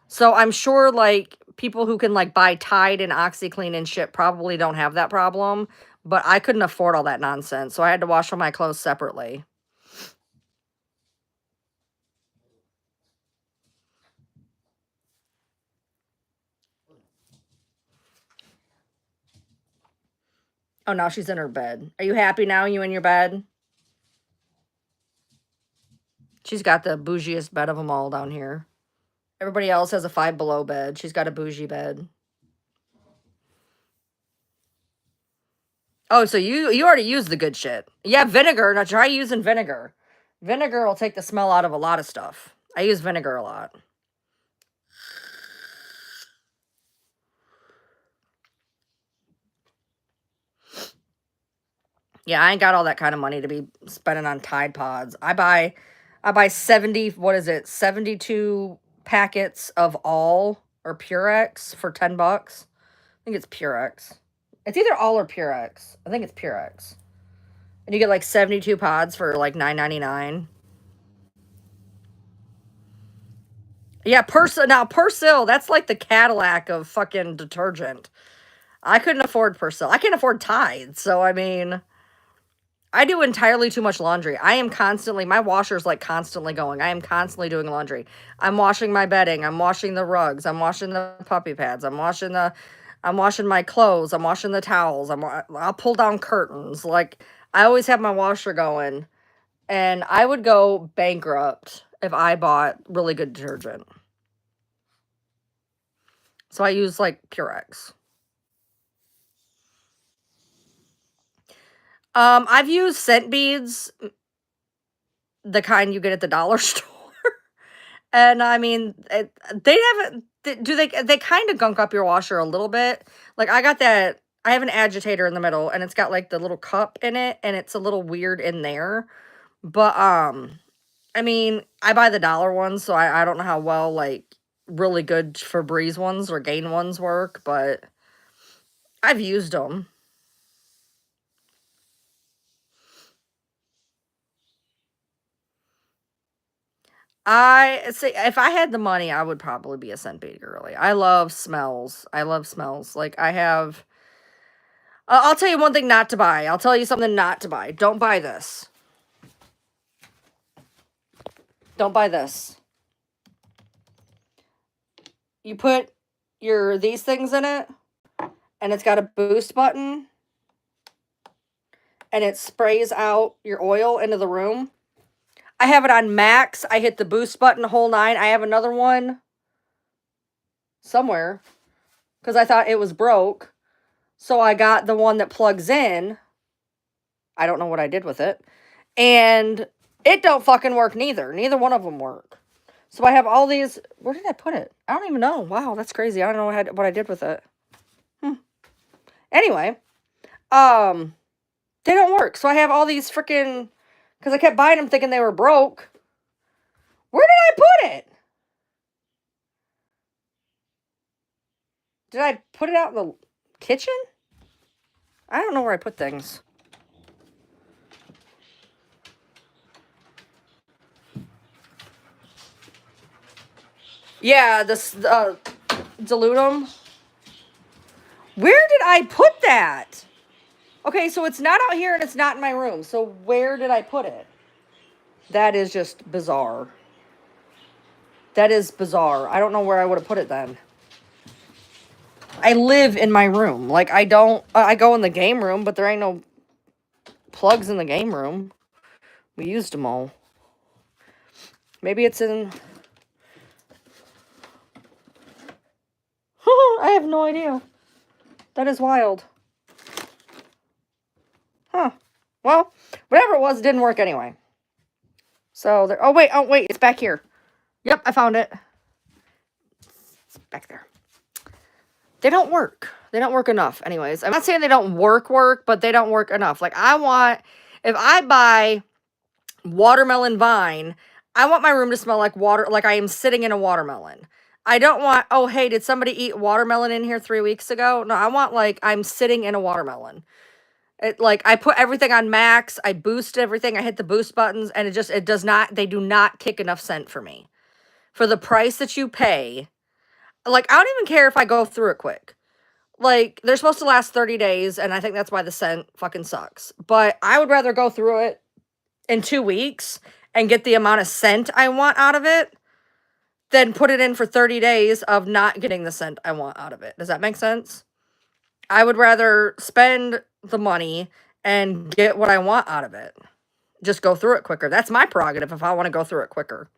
So I'm sure like people who can like buy Tide and OxyClean and shit probably don't have that problem. But I couldn't afford all that nonsense. So I had to wash all my clothes separately. Oh, now she's in her bed. Are you happy now? You in your bed? She's got the bougiest bed of them all down here. Everybody else has a 5 below bed. She's got a bougie bed. Oh, so you already used the good shit. Yeah, vinegar. Now try using vinegar. Vinegar will take the smell out of a lot of stuff. I use vinegar a lot. Yeah, I ain't got all that kind of money to be spending on Tide Pods. I buy 70, what is it? 72 packets of all or Purex for $10. I think it's Purex. It's either all or Purex. I think it's Purex. And you get like 72 pods for like $9.99. Yeah, Persil, that's like the Cadillac of fucking detergent. I couldn't afford Persil. I can't afford Tide. So, I mean, I do entirely too much laundry. My washer's like constantly going. I am constantly doing laundry. I'm washing my bedding. I'm washing the rugs. I'm washing the puppy pads. I'm washing my clothes. I'm washing the towels. I'll pull down curtains. Like, I always have my washer going. And I would go bankrupt if I bought really good detergent. So I use like Purex. I've used scent beads, the kind you get at the dollar store. And I mean, they kind of gunk up your washer a little bit. Like I got that I have an agitator in the middle, and it's got, like, the little cup in it, and it's a little weird in there. But, I mean, I buy the dollar ones, so I don't know how well, like, really good Febreze ones or Gain ones work, but I've used them. I see, if I had the money, I would probably be a scent baby girly. I love smells. I love smells. Like, I have I'll tell you one thing not to buy. I'll tell you something not to buy. Don't buy this. Don't buy this. You put these things in it, and it's got a boost button, and it sprays out your oil into the room. I have it on max. I hit the boost button whole 9. I have another one somewhere because I thought it was broke. So I got the one that plugs in. I don't know what I did with it. And it don't fucking work neither. Neither one of them work. So I have all these. Where did I put it? I don't even know. Wow, that's crazy. I don't know what I did with it. Anyway, they don't work. So I have all these freaking, because I kept buying them thinking they were broke. Where did I put it? Did I put it out in the kitchen? I don't know where I put things. Yeah, this dilute them. Where did I put that? Okay, so it's not out here and it's not in my room. So where did I put it? That is just bizarre. That is bizarre. I don't know where I would have put it then. I live in my room. Like, I don't... I go in the game room, but there ain't no plugs in the game room. We used them all. Maybe it's in... I have no idea. That is wild. Huh. Well, whatever it was, it didn't work anyway. So, there... Oh, wait. It's back here. Yep, I found it. It's back there. They don't work. They don't work enough. Anyways, I'm not saying they don't work, but they don't work enough. Like, if I buy watermelon vine, I want my room to smell like water, like I am sitting in a watermelon. I don't want, oh, hey, did somebody eat watermelon in here 3 weeks ago? No, I want, like, I'm sitting in a watermelon. Like, I put everything on max, I boost everything, I hit the boost buttons, and they do not kick enough scent for me. For the price that you pay, like, I don't even care if I go through it quick. Like, they're supposed to last 30 days, and I think that's why the scent fucking sucks. But I would rather go through it in 2 weeks and get the amount of scent I want out of it than put it in for 30 days of not getting the scent I want out of it. Does that make sense? I would rather spend the money and get what I want out of it. Just go through it quicker. That's my prerogative if I want to go through it quicker.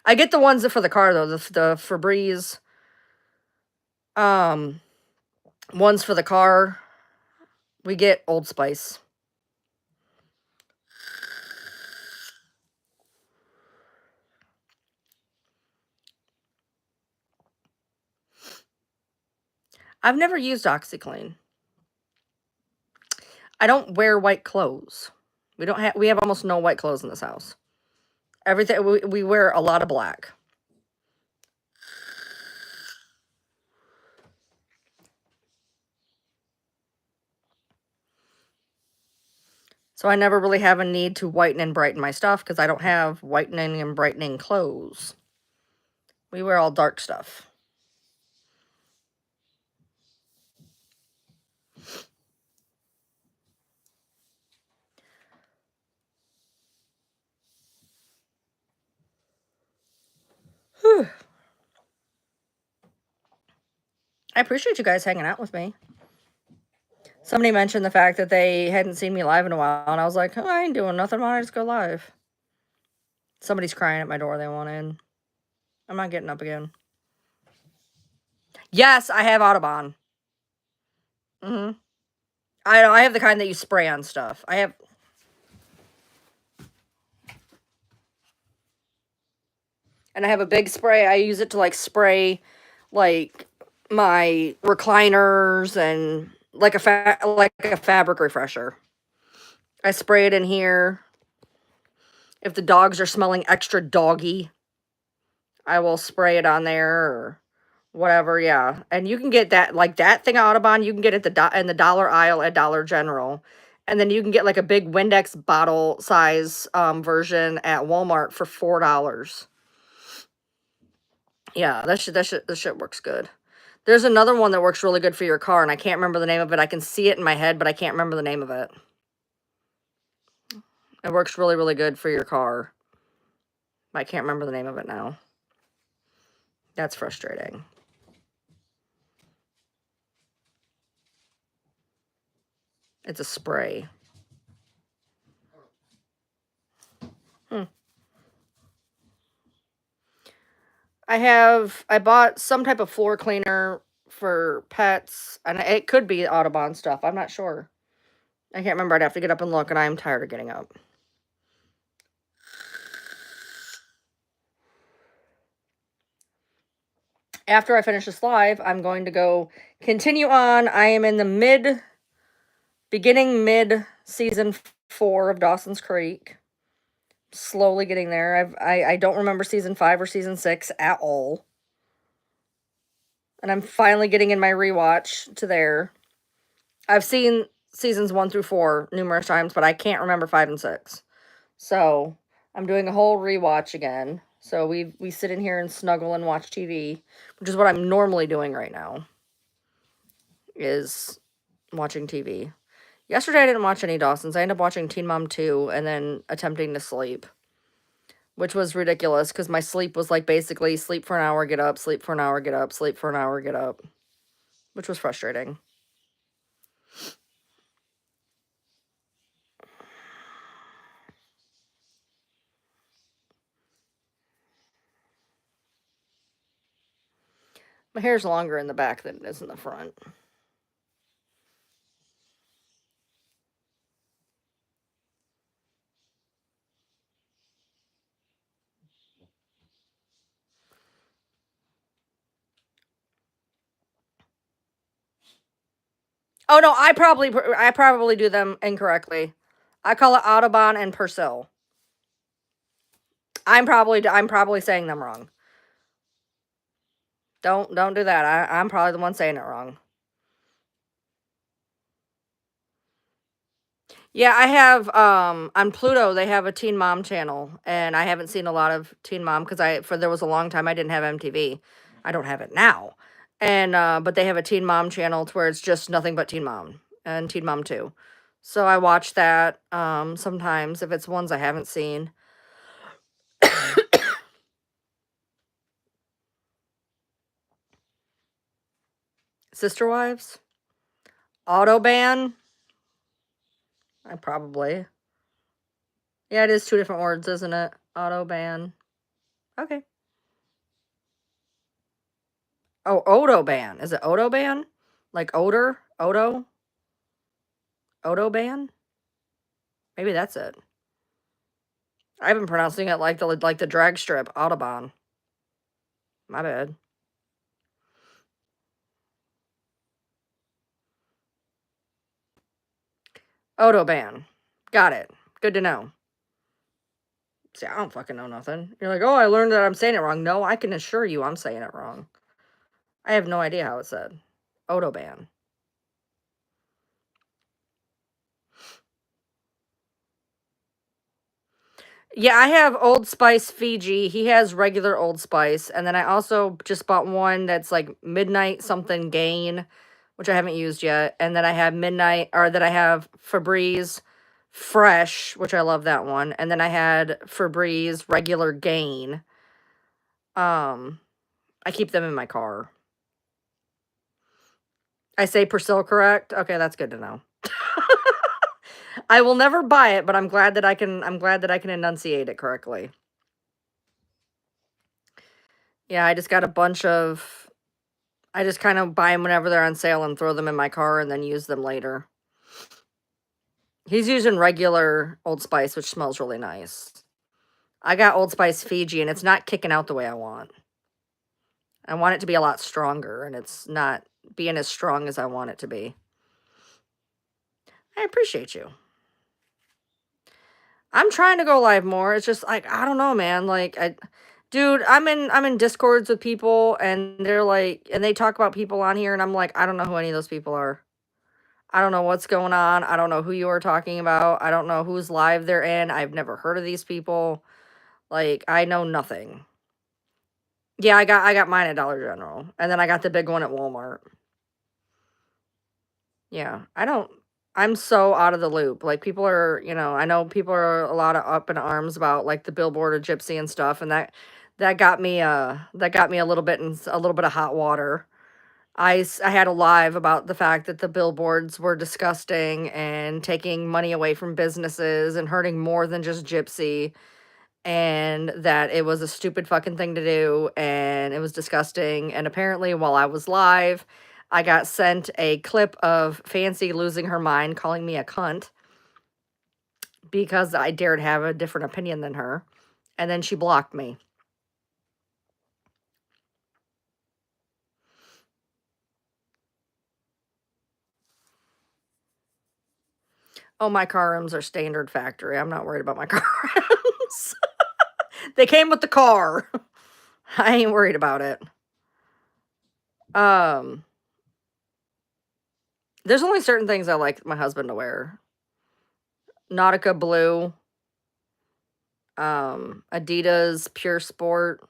I get the ones that for the car, though. The Febreze ones for the car. We get Old Spice. I've never used OxiClean. I don't wear white clothes. We have almost no white clothes in this house. Everything, we wear a lot of black. So I never really have a need to whiten and brighten my stuff because I don't have whitening and brightening clothes. We wear all dark stuff. Whew. I appreciate you guys hanging out with me. Somebody mentioned the fact that they hadn't seen me live in a while, and I was like, oh, I ain't doing nothing. Why don't I just go live? Somebody's crying at my door. They want in. I'm not getting up again. Yes, I have Audubon. I have the kind that you spray on stuff. And I have a big spray. I use it to, like, spray, like, my recliners and like a fabric refresher. I spray it in here. If the dogs are smelling extra doggy, I will spray it on there or whatever, yeah. And you can get that, like that thing Audubon, you can get it in the dollar aisle at Dollar General. And then you can get like a big Windex bottle size version at Walmart for $4. Yeah, that shit works good. There's another one that works really good for your car, and I can't remember the name of it. I can see it in my head, but I can't remember the name of it. It works really, really good for your car. I can't remember the name of it now. That's frustrating. It's a spray. I bought some type of floor cleaner for pets, and it could be Audubon stuff. I'm not sure. I can't remember. I'd have to get up and look, and I'm tired of getting up. After I finish this live, I'm going to go continue on. I am in the beginning mid season 4 of Dawson's Creek. Slowly getting there. I don't remember season 5 or season 6 at all. And I'm finally getting in my rewatch to there. I've seen seasons 1 through 4 numerous times, but I can't remember 5 and 6. So I'm doing a whole rewatch again. So we sit in here and snuggle and watch TV, which is what I'm normally doing right now, is watching TV. Yesterday I didn't watch any Dawson's. I ended up watching Teen Mom 2 and then attempting to sleep, which was ridiculous because my sleep was like basically sleep for an hour, get up, sleep for an hour, get up, sleep for an hour, get up, which was frustrating. My hair's longer in the back than it is in the front. Oh no, I probably do them incorrectly. I call it Audubon and Persil. I'm probably saying them wrong. Don't do that. I'm probably the one saying it wrong. Yeah, I have on Pluto they have a Teen Mom channel, and I haven't seen a lot of Teen Mom because there was a long time I didn't have MTV. I don't have it now. And but they have a Teen Mom channel to where it's just nothing but Teen Mom and Teen Mom 2. So I watch that sometimes if it's ones I haven't seen. Sister Wives? Autobahn? I probably. Yeah, it is 2 different words, isn't it? Autobahn. Okay. Oh, Autobahn. Is it Autobahn? Like odor? Odo? Autobahn? Maybe that's it. I've been pronouncing it like the drag strip, Autobahn. My bad. Autobahn. Got it. Good to know. See, I don't fucking know nothing. You're like, oh, I learned that I'm saying it wrong. No, I can assure you I'm saying it wrong. I have no idea how it's said. Autobahn. Yeah, I have Old Spice Fiji. He has regular Old Spice. And then I also just bought one that's like Midnight something Gain, which I haven't used yet. And then I have I have Febreze Fresh, which I love that one. And then I had Febreze regular Gain. I keep them in my car. I say Persil correct? Okay, that's good to know. I will never buy it, but I'm glad that I can enunciate it correctly. Yeah, I just got a bunch of I just kind of buy them whenever they're on sale and throw them in my car and then use them later. He's using regular Old Spice, which smells really nice. I got Old Spice Fiji, and it's not kicking out the way I want. I want it to be a lot stronger, and it's not being as strong as I want it to be. I appreciate you. I'm trying to go live more. It's just like, I don't know, man. Like, dude, I'm in discords with people and they're like, and they talk about people on here and I'm like, I don't know who any of those people are. I don't know what's going on. I don't know who you are talking about. I don't know whose live they're in. I've never heard of these people. Like, I know nothing. Yeah, I got mine at Dollar General, and then I got the big one at Walmart. Yeah, I'm so out of the loop. Like, people are, I know people are a lot of up in arms about like the billboard of Gypsy and stuff, and that got me a little bit in a little bit of hot water. I had a live about the fact that the billboards were disgusting and taking money away from businesses and hurting more than just Gypsy, and that it was a stupid fucking thing to do and it was disgusting. And apparently, while I was live, I got sent a clip of Fancy losing her mind, calling me a cunt because I dared have a different opinion than her. And then she blocked me. Oh, my car rims are standard factory. I'm not worried about my car rims. They came with the car. I ain't worried about it. There's only certain things I like my husband to wear. Nautica blue, Adidas Pure Sport,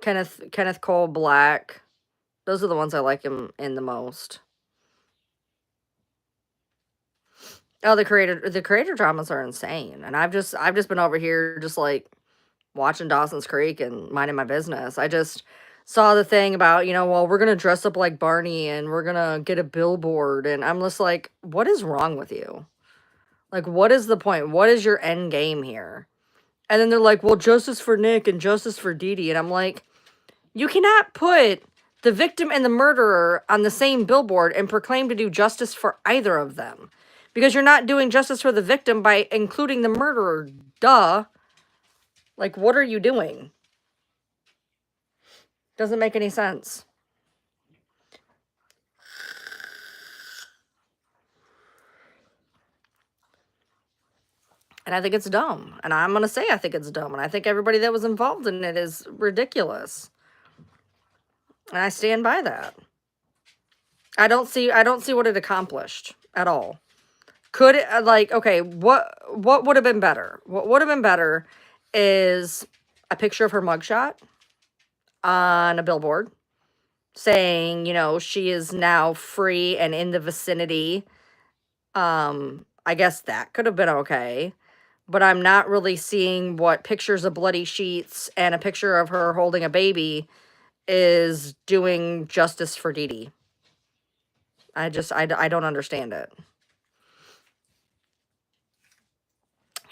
Kenneth Cole black. Those are the ones I like him in the most. Oh, the creator dramas are insane, and I've just been over here just like watching Dawson's Creek and minding my business. I just saw the thing about, well, we're gonna dress up like Barney and we're gonna get a billboard, and I'm just like, what is wrong with you? Like, what is the point? What is your end game here? And then they're like, well, justice for Nick and justice for Dee Dee. And I'm like, you cannot put the victim and the murderer on the same billboard and proclaim to do justice for either of them. Because you're not doing justice for the victim by including the murderer. Duh. Like, what are you doing? Doesn't make any sense. And I think it's dumb. And I'm going to say I think it's dumb. And I think everybody that was involved in it is ridiculous. And I stand by that. I don't see what it accomplished at all. Could it, okay, what would have been better? What would have been better is a picture of her mugshot on a billboard saying, she is now free and in the vicinity. I guess that could have been okay. But I'm not really seeing what pictures of bloody sheets and a picture of her holding a baby is doing justice for Dee Dee. I don't understand it.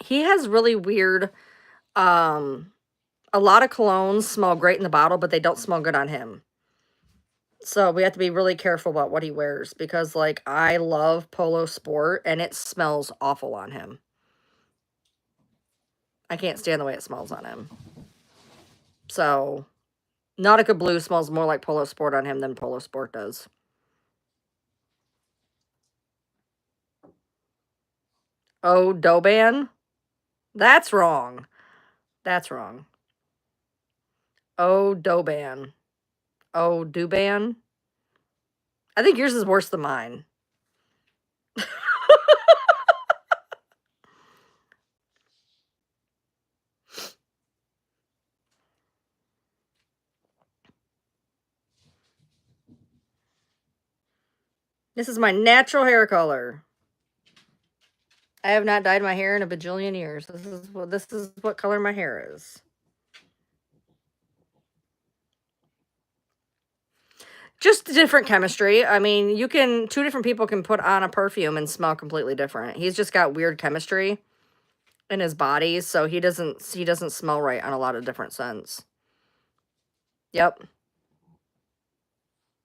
He has really weird, a lot of colognes smell great in the bottle, but they don't smell good on him. So we have to be really careful about what he wears because, like, I love Polo Sport and it smells awful on him. I can't stand the way it smells on him. So, Nautica Blue smells more like Polo Sport on him than Polo Sport does. Oh, Doban? That's wrong. That's wrong. Oh, Doban. Oh, Duban? I think yours is worse than mine. This is my natural hair color. I have not dyed my hair in a bajillion years. This is what color my hair is. Just different chemistry. I mean, two different people can put on a perfume and smell completely different. He's just got weird chemistry in his body, so he doesn't smell right on a lot of different scents. Yep.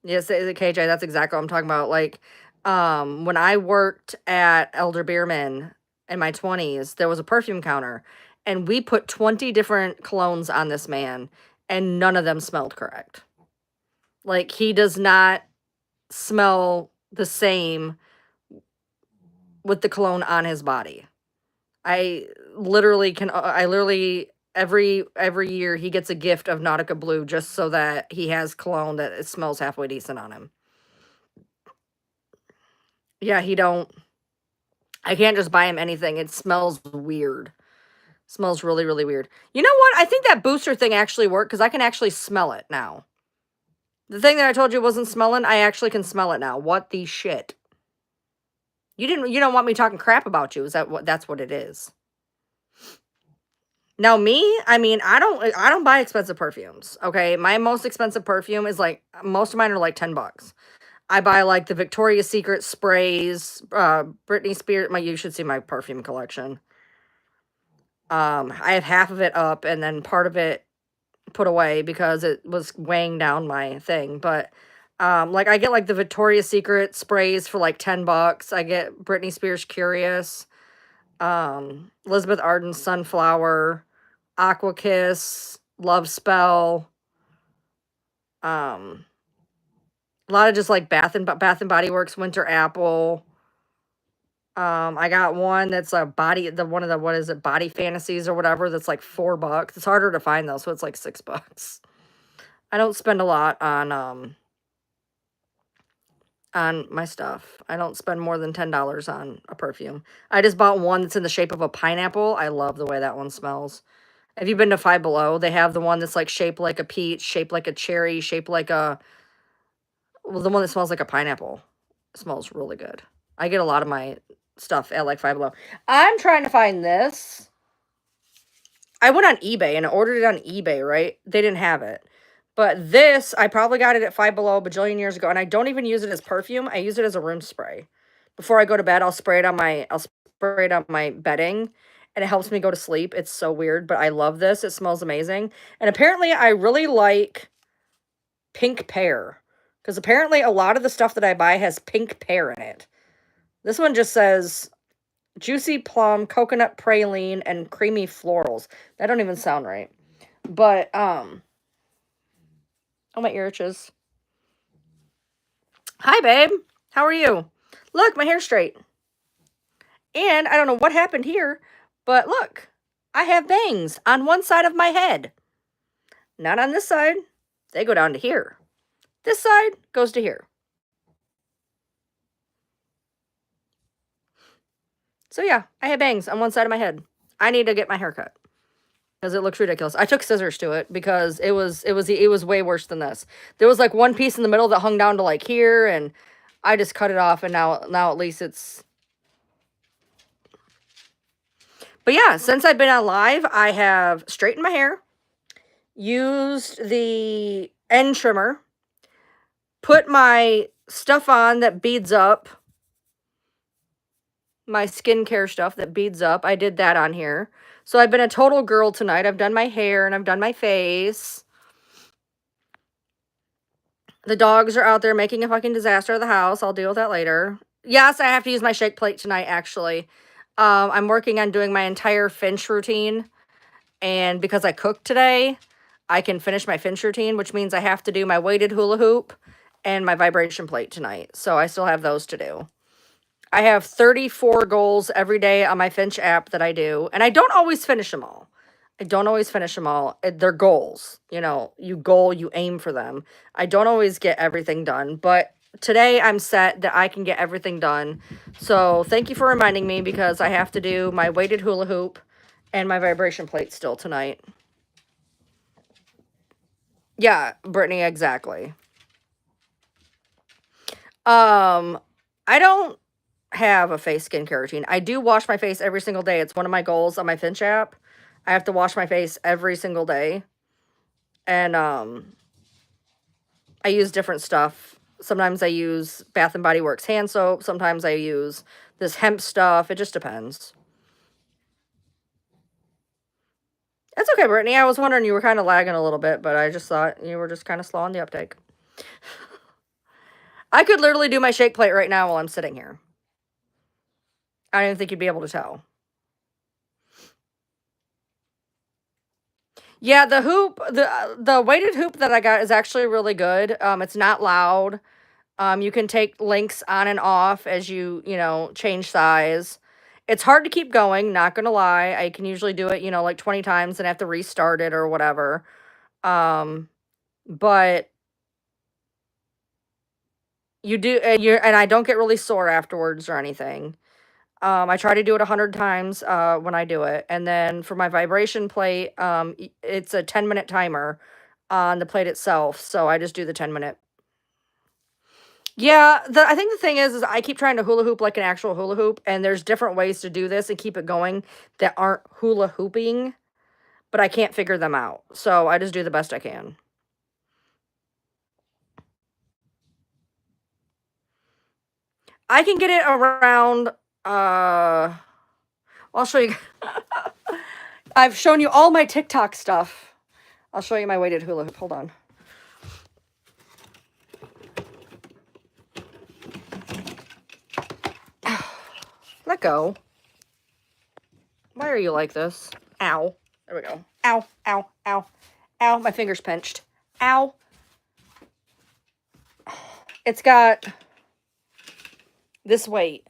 Yes, KJ, that's exactly what I'm talking about. Like, when I worked at Elder Beerman in my 20s, there was a perfume counter, and we put 20 different colognes on this man, and none of them smelled correct. Like, he does not smell the same with the cologne on his body. I literally every year he gets a gift of Nautica Blue just so that he has cologne that it smells halfway decent on him. Yeah, I can't just buy him anything. It smells weird. Smells really, really weird. You know what? I think that booster thing actually worked because I can actually smell it now. The thing that I told you wasn't smelling, I actually can smell it now. What the shit? You don't want me talking crap about you. Is that that's what it is? Now me, I mean, I don't buy expensive perfumes, okay? My most expensive perfume is like most of mine are like $10. I buy like the Victoria's Secret sprays, Britney Spears, you should see my perfume collection. I have half of it up and then part of it put away because it was weighing down my thing, but like I get like the Victoria's Secret sprays for like $10. I get Britney Spears Curious, Elizabeth Arden Sunflower, Aqua Kiss, Love Spell, a lot of just like Bath and Body Works Winter Apple. I got one that's a what is it, Body Fantasies or whatever, that's like $4. It's harder to find though, so it's like $6. I don't spend a lot on my stuff. I don't spend more than $10 on a perfume. I just bought one that's in the shape of a pineapple. I love the way that one smells. Have you been to Five Below? They have the one that's like shaped like a peach, shaped like a cherry, shaped like the one that smells like a pineapple. It smells really good. I get a lot of my stuff at like Five Below. I'm trying to find this. I went on eBay and ordered it on eBay, right? They didn't have it. But this, I probably got it at Five Below a bajillion years ago, and I don't even use it as perfume. I use it as a room spray. Before I go to bed, I'll spray it on my bedding, and it helps me go to sleep. It's so weird, but I love this. It smells amazing. And apparently, I really like pink pear, because apparently a lot of the stuff that I buy has pink pear in it. This one just says juicy plum, coconut praline, and creamy florals. That don't even sound right. But, oh, my ear itches. Hi, babe. How are you? Look, my hair's straight. And I don't know what happened here, but look, I have bangs on one side of my head. Not on this side. They go down to here. This side goes to here. So yeah, I have bangs on one side of my head. I need to get my hair cut because it looks ridiculous. I took scissors to it because it was way worse than this. There was like one piece in the middle that hung down to like here, and I just cut it off, and now at least it's. But yeah, since I've been on live, I have straightened my hair, used the end trimmer, put my stuff on that beads up, my skincare stuff that beads up. I did that on here. So I've been a total girl tonight. I've done my hair and I've done my face. The dogs are out there making a fucking disaster of the house. I'll deal with that later. Yes, I have to use my shake plate tonight, actually. I'm working on doing my entire Finch routine. And because I cooked today, I can finish my Finch routine, which means I have to do my weighted hula hoop and my vibration plate tonight. So I still have those to do. I have 34 goals every day on my Finch app that I do. And I don't always finish them all. They're goals. You know, you aim for them. I don't always get everything done. But today I'm set that I can get everything done. So thank you for reminding me, because I have to do my weighted hula hoop and my vibration plate still tonight. Yeah, Brittany, exactly. I don't have a face skincare routine. I do wash my face every single day. It's one of my goals on my Finch app. I have to wash my face every single day. And I use different stuff. Sometimes I use Bath & Body Works hand soap. Sometimes I use this hemp stuff. It just depends. That's okay, Brittany. I was wondering, you were kind of lagging a little bit, but I just thought you were just kind of slow on the uptake. I could literally do my shake plate right now while I'm sitting here. I don't even think you'd be able to tell. Yeah, the hoop, the weighted hoop that I got is actually really good. It's not loud. You can take links on and off as you, change size. It's hard to keep going, not gonna lie. I can usually do it, like 20 times and have to restart it or whatever. But and I don't get really sore afterwards or anything. I try to do it 100 times when I do it. And then for my vibration plate, it's a 10-minute timer on the plate itself. So I just do the 10-minute. Yeah, I think the thing is I keep trying to hula hoop like an actual hula hoop, and there's different ways to do this and keep it going that aren't hula hooping, but I can't figure them out. So I just do the best I can. I can get it around I'll show you. I've shown you all my TikTok stuff. I'll show you my weighted hula hoop. Hold on. Let go. Why are you like this? Ow. There we go. Ow, ow, ow. Ow, my finger's pinched. Ow. It's got this weight.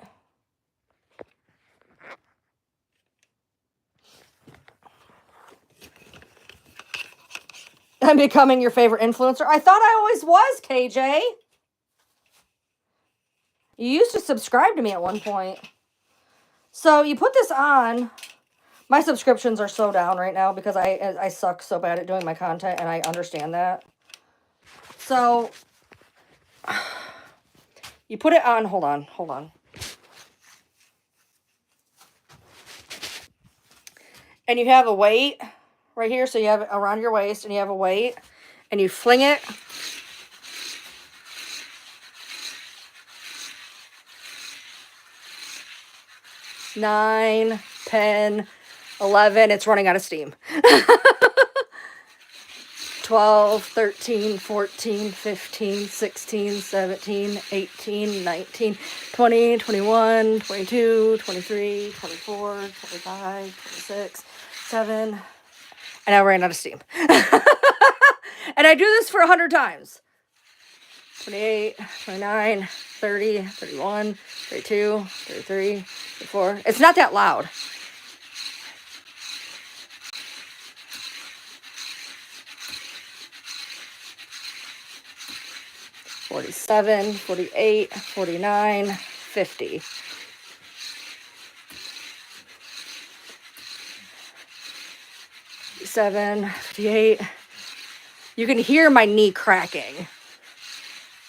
I'm becoming your favorite influencer. I thought I always was, KJ. You used to subscribe to me at one point. So you put this on. My subscriptions are so down right now because I suck so bad at doing my content, and I understand that. So you put it on. Hold on. And you have a weight right here. So you have it around your waist, and you have a weight, and you fling it. Nine, 10, 11. It's running out of steam. 12, 13, 14, 15, 16, 17, 18, 19, 20, 21, 22, 23, 24, 25, 26, 7. And I ran out of steam. And I do this for 100 times. 28, 29, 30, 31, 32, 33, 34. It's not that loud. $47, $48, $49, $50. $58. You can hear my knee cracking.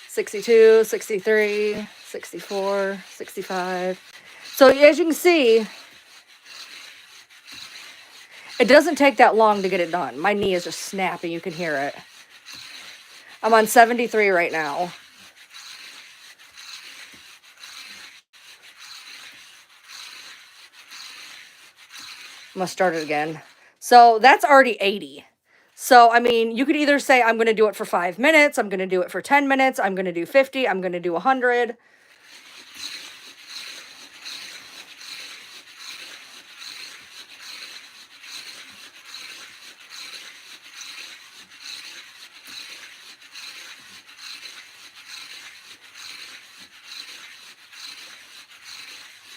62, 63, 64, 65. So as you can see, it doesn't take that long to get it done. My knee is just snapping. You can hear it. I'm on 73 right now. I'm going to start it again. So that's already 80. So, I mean, you could either say, I'm going to do it for 5 minutes. I'm going to do it for 10 minutes. I'm going to do 50. I'm going to do 100.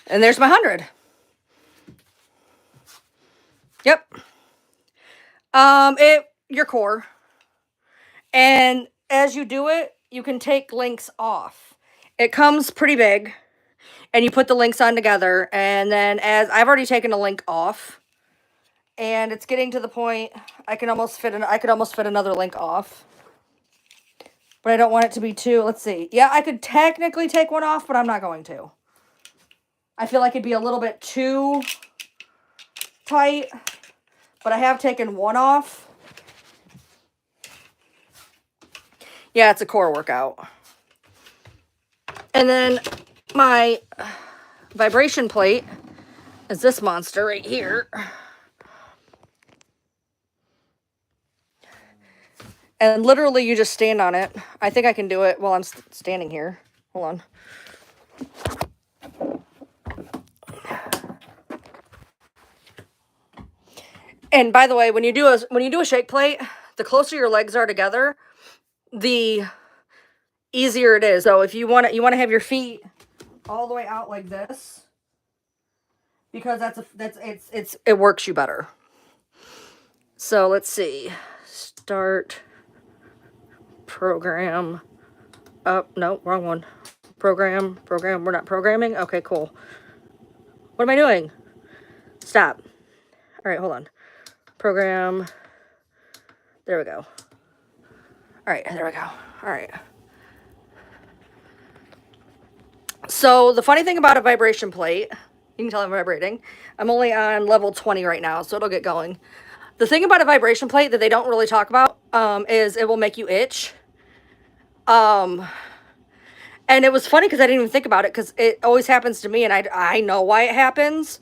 And there's my 100. Yep. Your core. And as you do it, you can take links off. It comes pretty big, and you put the links on together, and then as I've already taken a link off, and it's getting to the point I could almost fit another link off. But I don't want it to be too, let's see. Yeah, I could technically take one off, but I'm not going to. I feel like it'd be a little bit too tight, but I have taken one off. Yeah, it's a core workout. And then my vibration plate is this monster right here. And literally you just stand on it. I think I can do it while I'm standing here. Hold on. And by the way, when you do a shake plate, the closer your legs are together, the easier it is. So if you want to have your feet all the way out like this, because it works you better. So let's see. Start program. Oh, no, wrong one. Program. We're not programming. Okay, cool. What am I doing? Stop. All right, hold on. Program. There we go. All right, there we go. All right. So the funny thing about a vibration plate, you can tell I'm vibrating. I'm only on level 20 right now, so it'll get going. The thing about a vibration plate that they don't really talk about is it will make you itch. And it was funny because I didn't even think about it because it always happens to me, and I know why it happens.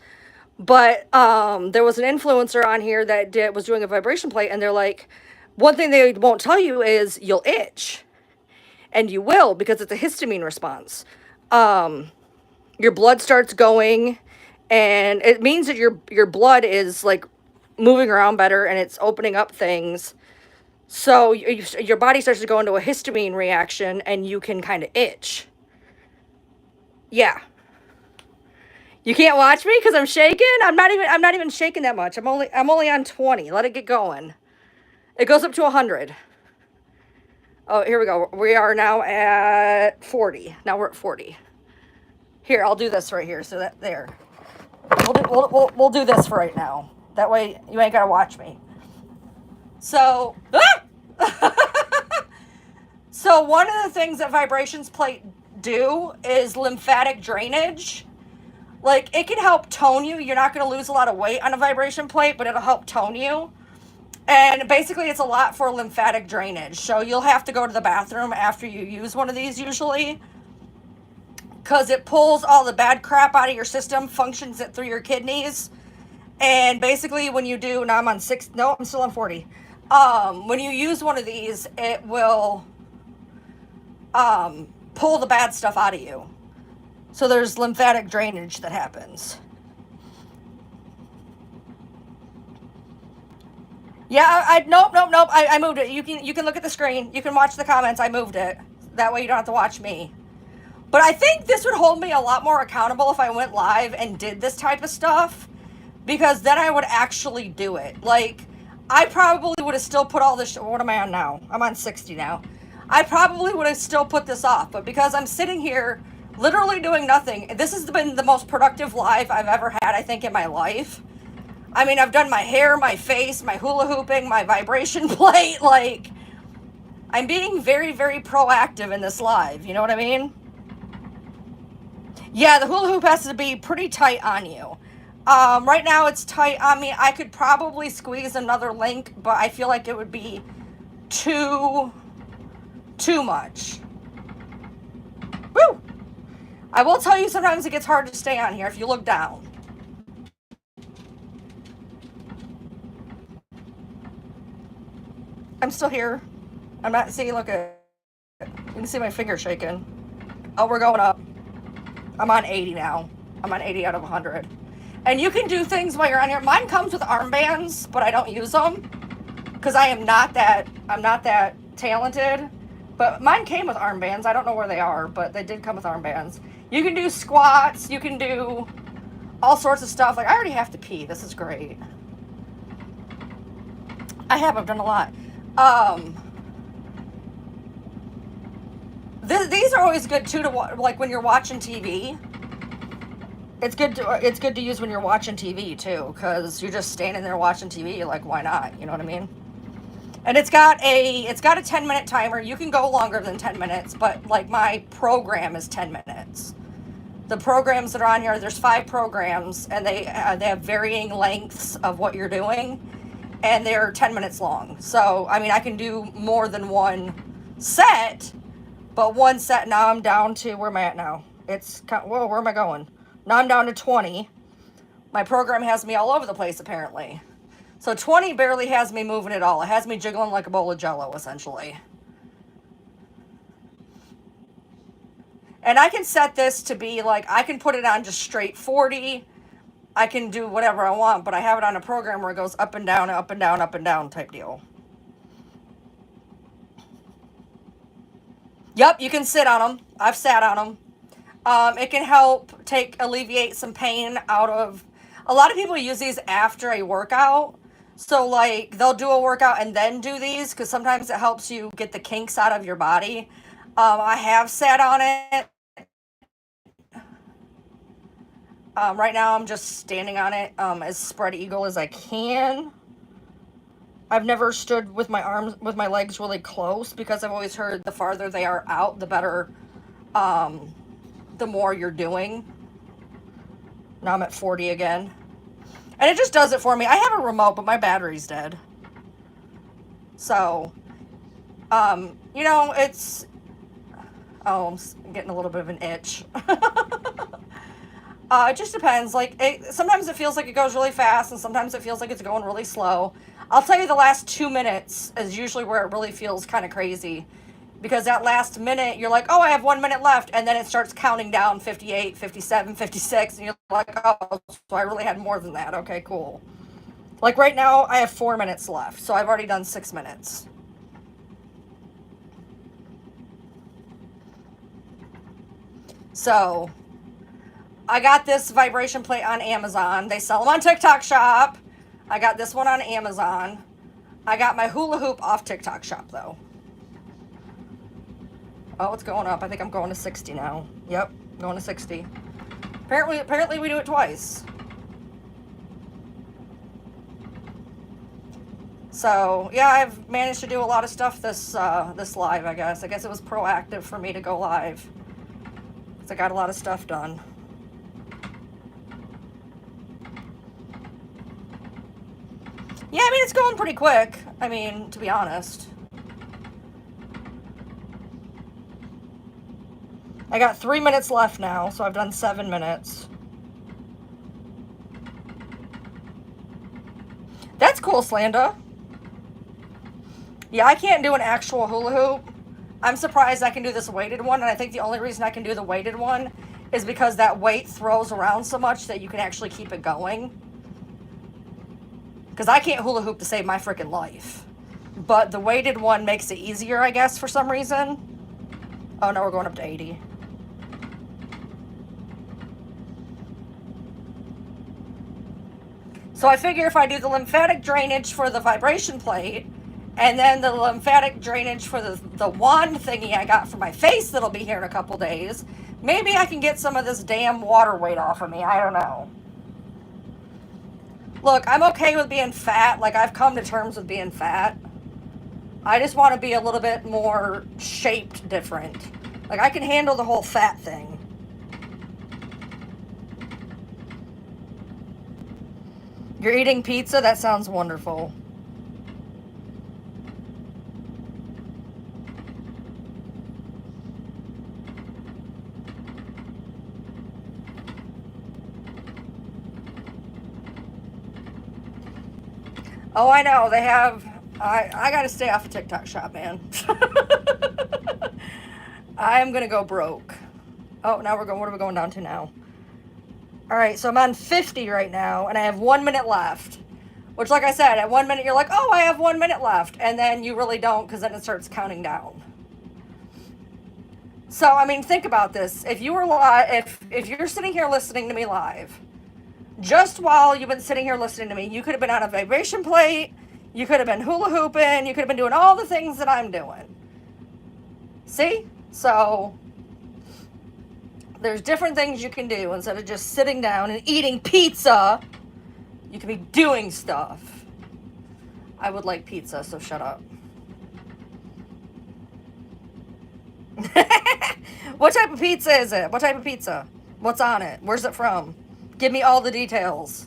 But there was an influencer on here that was doing a vibration plate, and they're like, one thing they won't tell you is you'll itch. And you will, because it's a histamine response. Your blood starts going, and it means that your blood is like moving around better, and it's opening up things. So your body starts to go into a histamine reaction, and you can kind of itch. Yeah. You can't watch me because I'm shaking. I'm not even shaking that much. I'm only on 20. Let it get going. It goes up to 100. Oh, here we go. We are now at 40. Now we're at 40. Here, I'll do this right here. So that there. We'll do this for right now. That way you ain't gotta watch me. So, so one of the things that vibrations plate do is lymphatic drainage. Like, it can help tone you. You're not going to lose a lot of weight on a vibration plate, but it'll help tone you. And basically, it's a lot for lymphatic drainage. So you'll have to go to the bathroom after you use one of these usually, because it pulls all the bad crap out of your system, functions it through your kidneys. And basically, when you do, now I'm on 6, no, I'm still on 40. When you use one of these, it will pull the bad stuff out of you. So there's lymphatic drainage that happens. Yeah, nope. I moved it. You can look at the screen. You can watch the comments. I moved it. That way you don't have to watch me. But I think this would hold me a lot more accountable if I went live and did this type of stuff, because then I would actually do it. Like, I probably would have still put all this. What am I on now? I'm on 60 now. I probably would have still put this off, but because I'm sitting here literally doing nothing, this has been the most productive live I've ever had, I think, in my life. I mean, I've done my hair, my face, my hula hooping, my vibration plate. Like, I'm being very, very proactive in this live. You know what I mean? Yeah, the hula hoop has to be pretty tight on you. Right now it's tight on me. I could probably squeeze another link, but I feel like it would be too much. Woo! I will tell you, sometimes it gets hard to stay on here if you look down. I'm still here. I'm not, see, look at, you can see my finger shaking. Oh, we're going up. I'm on 80 now. I'm on 80 out of 100. And you can do things while you're on here. Mine comes with armbands, but I don't use them because I'm not that talented. But mine came with armbands. I don't know where they are, but they did come with armbands. You can do squats. You can do all sorts of stuff. Like, I already have to pee. This is great. I've done a lot. These are always good too to like when you're watching TV. It's good to use when you're watching TV too, because you're just standing there watching TV. You're like, why not? You know what I mean? And it's got a 10-minute timer. You can go longer than 10 minutes, but like my program is 10 minutes. The programs that are on here, there's 5 programs, and they have varying lengths of what you're doing, and they're 10 minutes long. So I mean, I can do more than one set. But one set, now I'm down to, where am I at now? Whoa, where am I going? Now I'm down to 20. My program has me all over the place, apparently. So 20 barely has me moving at all. It has me jiggling like a bowl of Jell-O, essentially. And I can set this to be, like, I can put it on just straight 40. I can do whatever I want, but I have it on a program where it goes up and down, up and down, up and down type deal. Yep, you can sit on them. I've sat on them. It can help alleviate some pain out of. A lot of people use these after a workout. So, like, they'll do a workout and then do these because sometimes it helps you get the kinks out of your body. I have sat on it. Right now, I'm just standing on it as spread eagle as I can. I've never stood with my legs really close because I've always heard the farther they are out, the better, the more you're doing. Now I'm at 40 again. And it just does it for me. I have a remote, but my battery's dead. So, it's... Oh, I'm getting a little bit of an itch. It just depends. Like, sometimes it feels like it goes really fast, and sometimes it feels like it's going really slow. I'll tell you the last 2 minutes is usually where it really feels kind of crazy. Because that last minute, you're like, oh, I have 1 minute left. And then it starts counting down 58, 57, 56. And you're like, oh, so I really had more than that. Okay, cool. Like right now, I have 4 minutes left. So I've already done 6 minutes. So I got this vibration plate on Amazon. They sell them on TikTok Shop. I got this one on Amazon. I got my hula hoop off TikTok Shop, though. Oh, it's going up. I think I'm going to 60 now. Yep, going to 60. Apparently we do it twice. So, yeah, I've managed to do a lot of stuff this live, I guess. I guess it was proactive for me to go live. Because I got a lot of stuff done. Yeah, I mean, it's going pretty quick. I mean, to be honest. I got 3 minutes left now, so I've done 7 minutes. That's cool, Slanda. Yeah, I can't do an actual hula hoop. I'm surprised I can do this weighted one, and I think the only reason I can do the weighted one is because that weight throws around so much that you can actually keep it going. Because I can't hula hoop to save my freaking life. But the weighted one makes it easier, I guess, for some reason. Oh, no, we're going up to 80. So I figure if I do the lymphatic drainage for the vibration plate, and then the lymphatic drainage for the wand thingy I got for my face that'll be here in a couple days, maybe I can get some of this damn water weight off of me. I don't know. Look, I'm okay with being fat. Like, I've come to terms with being fat. I just want to be a little bit more shaped different. Like, I can handle the whole fat thing. You're eating pizza? That sounds wonderful. Oh, I know. They have... I gotta stay off of TikTok Shop, man. I'm gonna go broke. Oh, now we're going... What are we going down to now? Alright, so I'm on 50 right now, and I have 1 minute left. Which, like I said, at 1 minute, you're like, oh, I have 1 minute left. And then you really don't, because then it starts counting down. So, I mean, think about this. If you were if you're sitting here listening to me live, just while you've been sitting here listening to me, you could have been on a vibration plate, you could have been hula hooping, you could have been doing all the things that I'm doing. See? So, there's different things you can do instead of just sitting down and eating pizza. You can be doing stuff. I would like pizza, so shut up. What type of pizza is it? What type of pizza? What's on it? Where's it from? Give me all the details.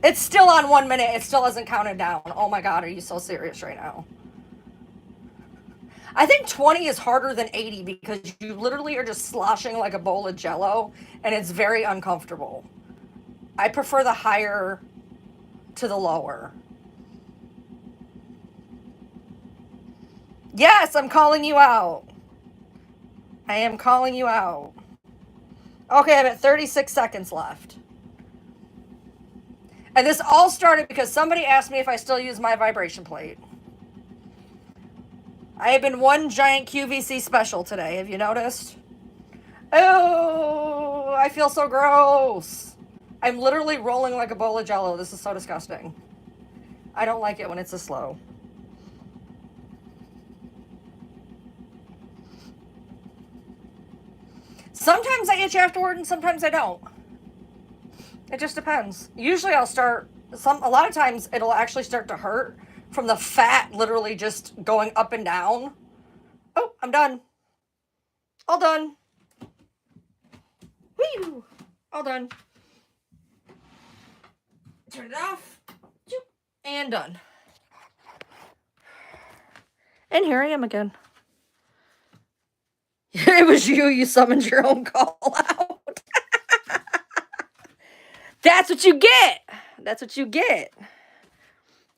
It's still on 1 minute. It still hasn't counted down. Oh my God, are you so serious right now? I think 20 is harder than 80 because you literally are just sloshing like a bowl of Jell-O, and it's very uncomfortable. I prefer the higher to the lower. Yes, I'm calling you out. I am calling you out. Okay, I'm at 36 seconds left. And this all started because somebody asked me if I still use my vibration plate. I have been one giant QVC special today. Have you noticed? Oh, I feel so gross. I'm literally rolling like a bowl of Jello. This is so disgusting. I don't like it when it's this slow. Sometimes I itch afterward and sometimes I don't. It just depends. Usually I'll start, a lot of times it'll actually start to hurt from the fat literally just going up and down. Oh, I'm done. All done. Whee! All done. Turn it off. And done. And here I am again. It was you. You summoned your own call out. That's what you get. That's what you get.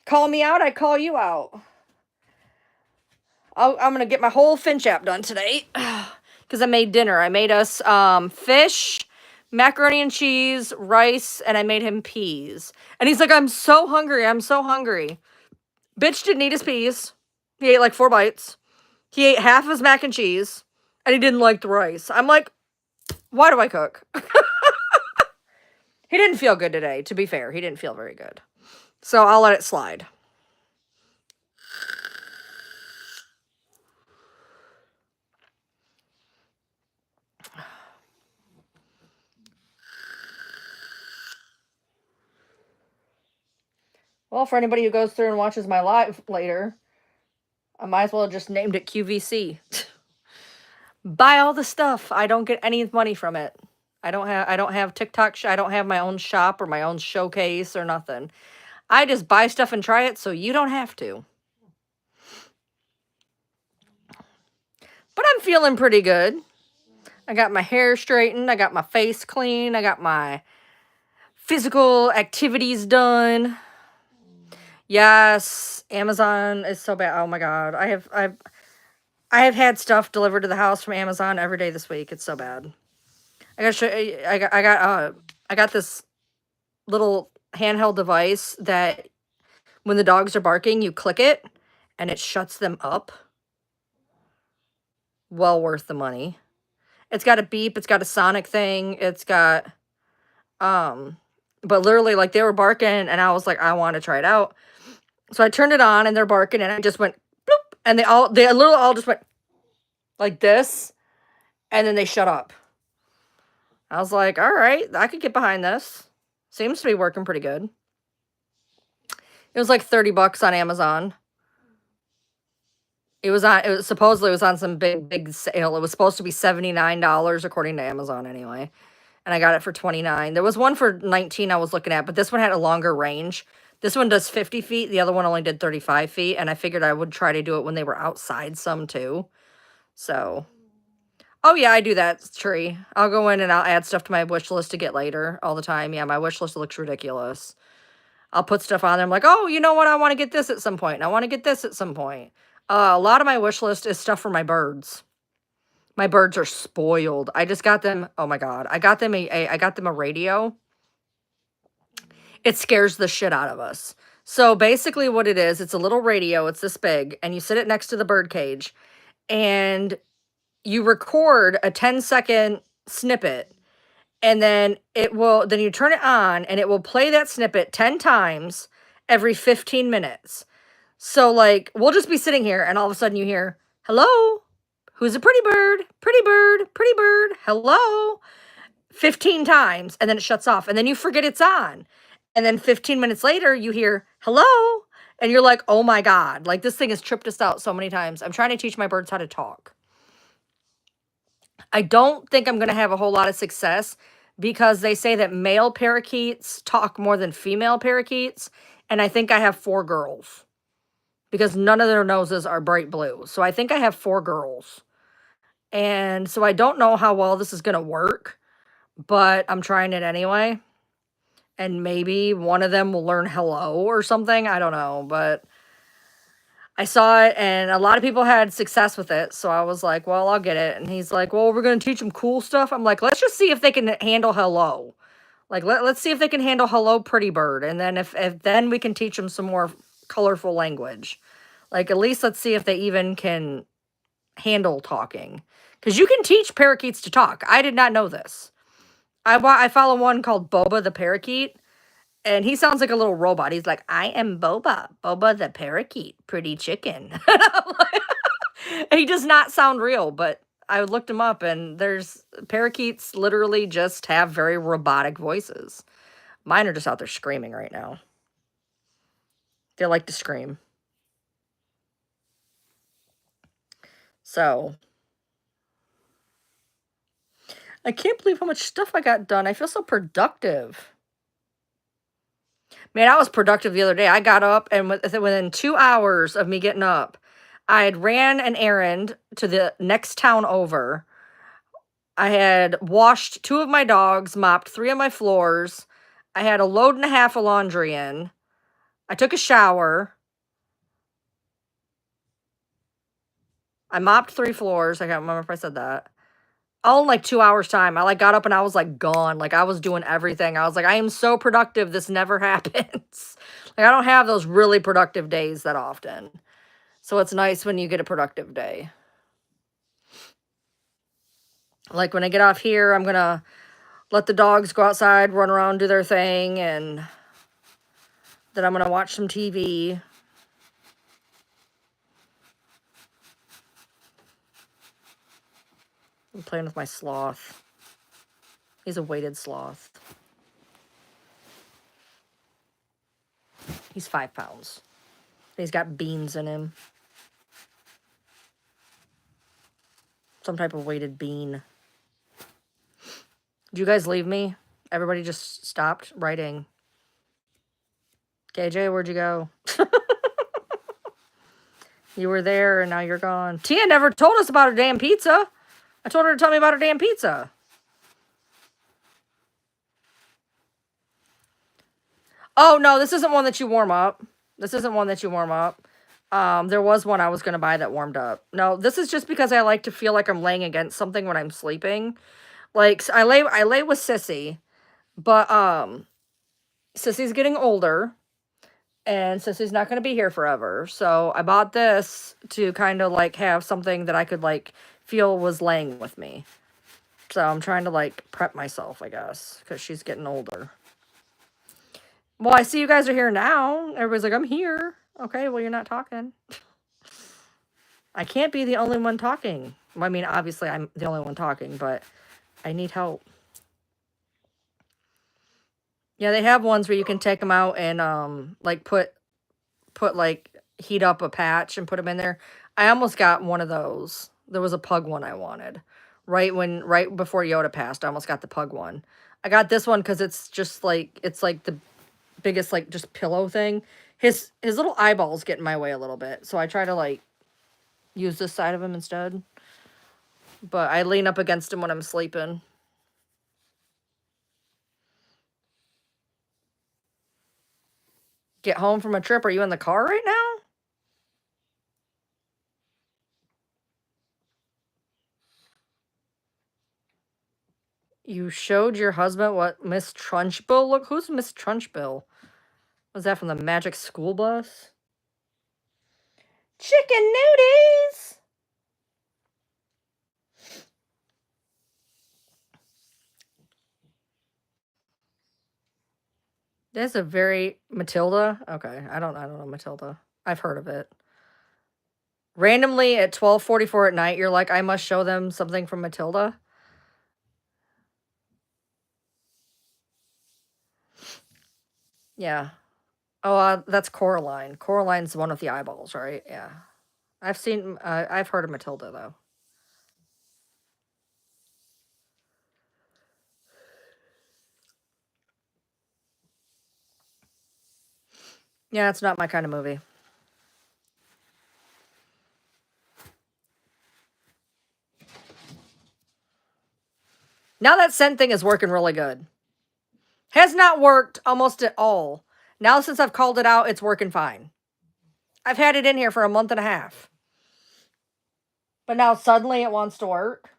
Call me out, I call you out. I'm going to get my whole Finch app done today. Because I made dinner. I made us fish, macaroni and cheese, rice, and I made him peas. And he's like, I'm so hungry. I'm so hungry. Bitch didn't eat his peas. He ate like 4 bites. He ate half of his mac and cheese. And he didn't like the rice. I'm like, why do I cook? He didn't feel good today, to be fair. He didn't feel very good. So I'll let it slide. Well, for anybody who goes through and watches my live later, I might as well have just named it QVC. Buy all the stuff. I don't get any money from it. I don't have TikTok. I don't have my own shop or my own showcase or nothing. I just buy stuff and try it so you don't have to. But I'm feeling pretty good. I got my hair straightened. I got my face clean. I got my physical activities done. Yes, Amazon is so bad. Oh my God. I have had stuff delivered to the house from Amazon every day this week. It's so bad. I gotta show you, I got this little handheld device that when the dogs are barking, you click it and it shuts them up. Well worth the money. It's got a beep, it's got a sonic thing, it's got but literally like they were barking and I was like, I want to try it out. So I turned it on and they're barking and I just went bloop and they literally all just went like this and then they shut up. I was like, all right, I could get behind this. Seems to be working pretty good. It was like $30 on Amazon. It was supposedly on some big sale. It was supposed to be $79 according to Amazon anyway. And I got it for $29. There was one for $19 I was looking at, but this one had a longer range. This one does 50 feet. The other one only did 35 feet. And I figured I would try to do it when they were outside some too. So, oh yeah, I do that, Tree. I'll go in and I'll add stuff to my wish list to get later all the time. Yeah, my wish list looks ridiculous. I'll put stuff on there. I'm like, oh, you know what? I want to get this at some point. And I want to get this at some point. A lot of my wish list is stuff for my birds. My birds are spoiled. I just got them. Oh my God. I got them a radio. It scares the shit out of us. So basically what it is, it's a little radio. It's this big and you sit it next to the bird cage and you record a 10-second snippet and then then you turn it on and it will play that snippet 10 times every 15 minutes. So like, we'll just be sitting here and all of a sudden you hear, hello, who's a pretty bird, pretty bird, pretty bird, hello, 15 times. And then it shuts off and then you forget it's on. And then 15 minutes later you hear, hello. And you're like, oh my God, like this thing has tripped us out so many times. I'm trying to teach my birds how to talk. I don't think I'm going to have a whole lot of success because they say that male parakeets talk more than female parakeets. And I think I have 4 girls because none of their noses are bright blue. So I think I have 4 girls. And so I don't know how well this is going to work, but I'm trying it anyway. And maybe one of them will learn hello or something. I don't know, but I saw it and a lot of people had success with it. So I was like, well, I'll get it. And he's like, well, we're going to teach them cool stuff. I'm like, let's just see if they can handle hello. Like, let's see if they can handle hello, pretty bird. And then if then we can teach them some more colorful language. Like, at least let's see if they even can handle talking. Because you can teach parakeets to talk. I did not know this. I follow one called Boba the parakeet, and he sounds like a little robot. He's like, I am Boba, Boba the parakeet, pretty chicken. And he does not sound real, but I looked him up, and there's parakeets literally just have very robotic voices. Mine are just out there screaming right now. They like to scream. So, I can't believe how much stuff I got done. I feel so productive. Man, I was productive the other day. I got up, and within 2 hours of me getting up, I had ran an errand to the next town over. I had washed 2 of my dogs, mopped 3 of my floors. I had a load and a half of laundry in. I took a shower. I mopped 3 floors. I can't remember if I said that. All in like 2 hours time. I like got up and I was like gone. Like I was doing everything. I was like, I am so productive. This never happens. Like I don't have those really productive days that often. So it's nice when you get a productive day. Like when I get off here, I'm gonna let the dogs go outside, run around, do their thing, and then I'm gonna watch some TV. I'm playing with my sloth. He's a weighted sloth. He's 5 pounds. He's got beans in him. Some type of weighted bean. Did you guys leave me? Everybody just stopped writing. KJ, where'd you go? You were there and now you're gone. Tia never told us about her damn pizza. I told her to tell me about her damn pizza. Oh, no, this isn't one that you warm up. This isn't one that you warm up. There was one I was going to buy that warmed up. No, this is just because I like to feel like I'm laying against something when I'm sleeping. Like, I lay with Sissy, but, Sissy's getting older, and Sissy's not going to be here forever. So I bought this to kind of, like, have something that I could, like, feel was laying with me. So I'm trying to, like, prep myself, I guess, because she's getting older. Well, I see you guys are here now. Everybody's like, I'm here. Okay, well, you're not talking. I can't be the only one talking. Well, I mean, obviously, I'm the only one talking, but I need help. Yeah, they have ones where you can take them out and, like, put like, heat up a patch and put them in there. I almost got one of those. There was a pug one I wanted. Right before Yoda passed, I almost got the pug one. I got this one because it's just, like, it's, like, the biggest, like, just pillow thing. His little eyeballs get in my way a little bit, so I try to, like, use this side of him instead. But I lean up against him when I'm sleeping. Get home from a trip. Are you in the car right now? You showed your husband what Miss Trunchbull look. Who's Miss Trunchbull? Was that from the Magic School Bus? Chicken nudies! That's a very Matilda. Okay, I don't know Matilda. I've heard of it. Randomly at 12:44 at night, you're like, I must show them something from Matilda. Yeah. Oh, that's Coraline. Coraline's the one with the eyeballs, right? Yeah. I've heard of Matilda though. Yeah, it's not my kind of movie. Now that scent thing is working really good. Has not worked almost at all. Now since I've called it out, it's working fine. I've had it in here for a month and a half. But now suddenly it wants to work.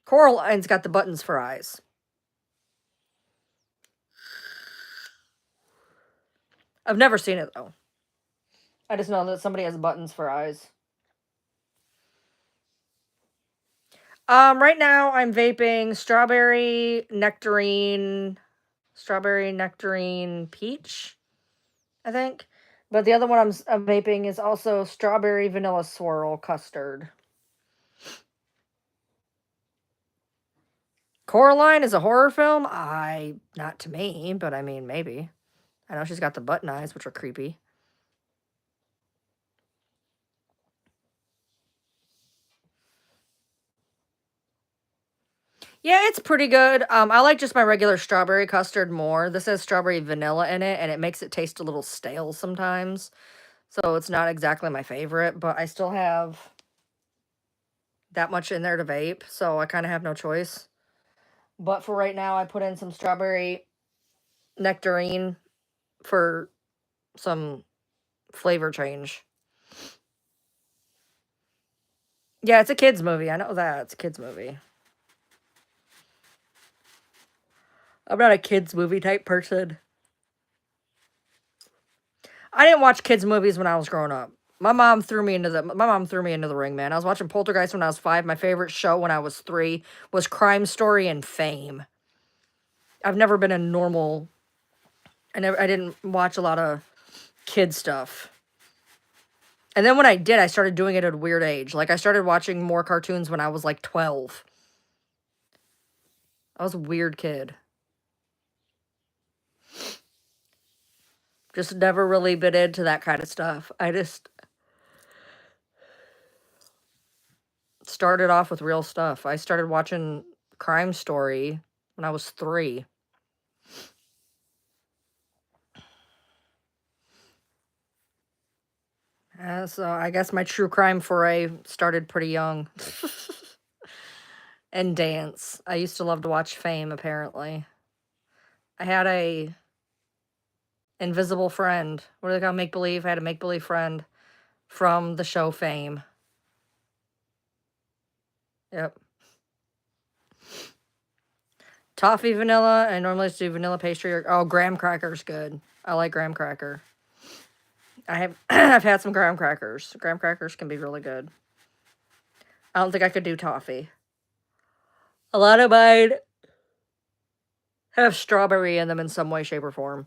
Coraline's got the buttons for eyes. I've never seen it, though. I just know that somebody has buttons for eyes. Right now I'm vaping strawberry nectarine peach, I think. But the other one I'm vaping is also strawberry vanilla swirl custard. Coraline is a horror film? Not to me, but I mean, maybe. I know she's got the button eyes, which are creepy. Yeah, it's pretty good. I like just my regular strawberry custard more. This has strawberry vanilla in it, and it makes it taste a little stale sometimes. So it's not exactly my favorite, but I still have that much in there to vape, so I kind of have no choice. But for right now, I put in some strawberry nectarine for some flavor change. Yeah, it's a kids movie. I know that. It's a kids movie. I'm not a kids movie type person. I didn't watch kids movies when I was growing up. My mom threw me into the ring, man. I was watching Poltergeist when I was 5. My favorite show when I was 3 was Crime Story and Fame. I've never been a normal. I didn't watch a lot of kid stuff. And then when I did, I started doing it at a weird age. Like, I started watching more cartoons when I was like 12. I was a weird kid. Just never really been into that kind of stuff. I just started off with real stuff. I started watching Crime Story when I was 3. So I guess my true crime foray started pretty young. And dance. I used to love to watch Fame, apparently. I had a invisible friend. What do they call make-believe? I had a make-believe friend from the show Fame. Yep. Toffee vanilla. I normally just do vanilla pastry. Oh, graham cracker's good. I like graham cracker. I've had some graham crackers. Graham crackers can be really good. I don't think I could do toffee. A lot of mine have strawberry in them in some way, shape, or form.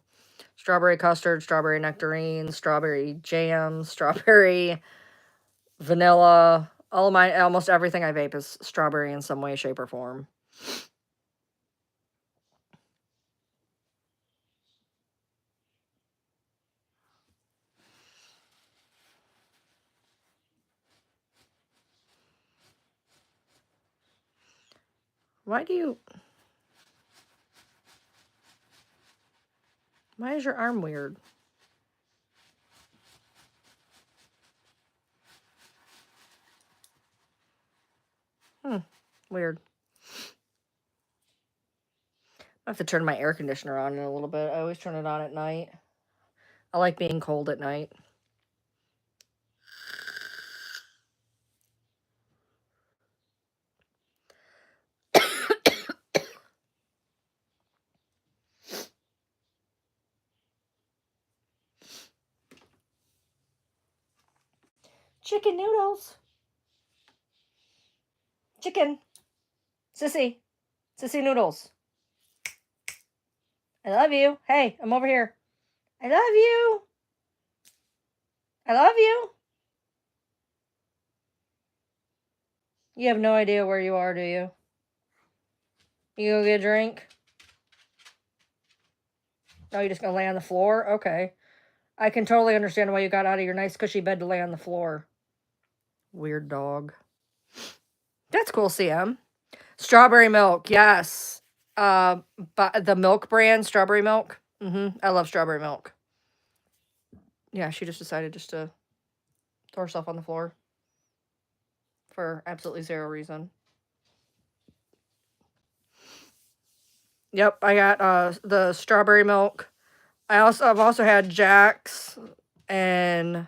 Strawberry custard, strawberry nectarine, strawberry jam, strawberry vanilla. All of my, almost everything I vape is strawberry in some way, shape, or form. Why is your arm weird? Weird. I have to turn my air conditioner on in a little bit. I always turn it on at night. I like being cold at night. Chicken noodles. Chicken. Sissy. Sissy noodles. I love you. Hey, I'm over here. I love you. I love you. You have no idea where you are, do you? You go get a drink? Oh, you're just gonna lay on the floor? Okay. I can totally understand why you got out of your nice cushy bed to lay on the floor. Weird dog. That's cool, CM. Strawberry milk, yes. But the milk brand, strawberry milk. I love strawberry milk. Yeah, she just decided just to throw herself on the floor for absolutely zero reason. Yep, I got the strawberry milk. I've also had Jack's and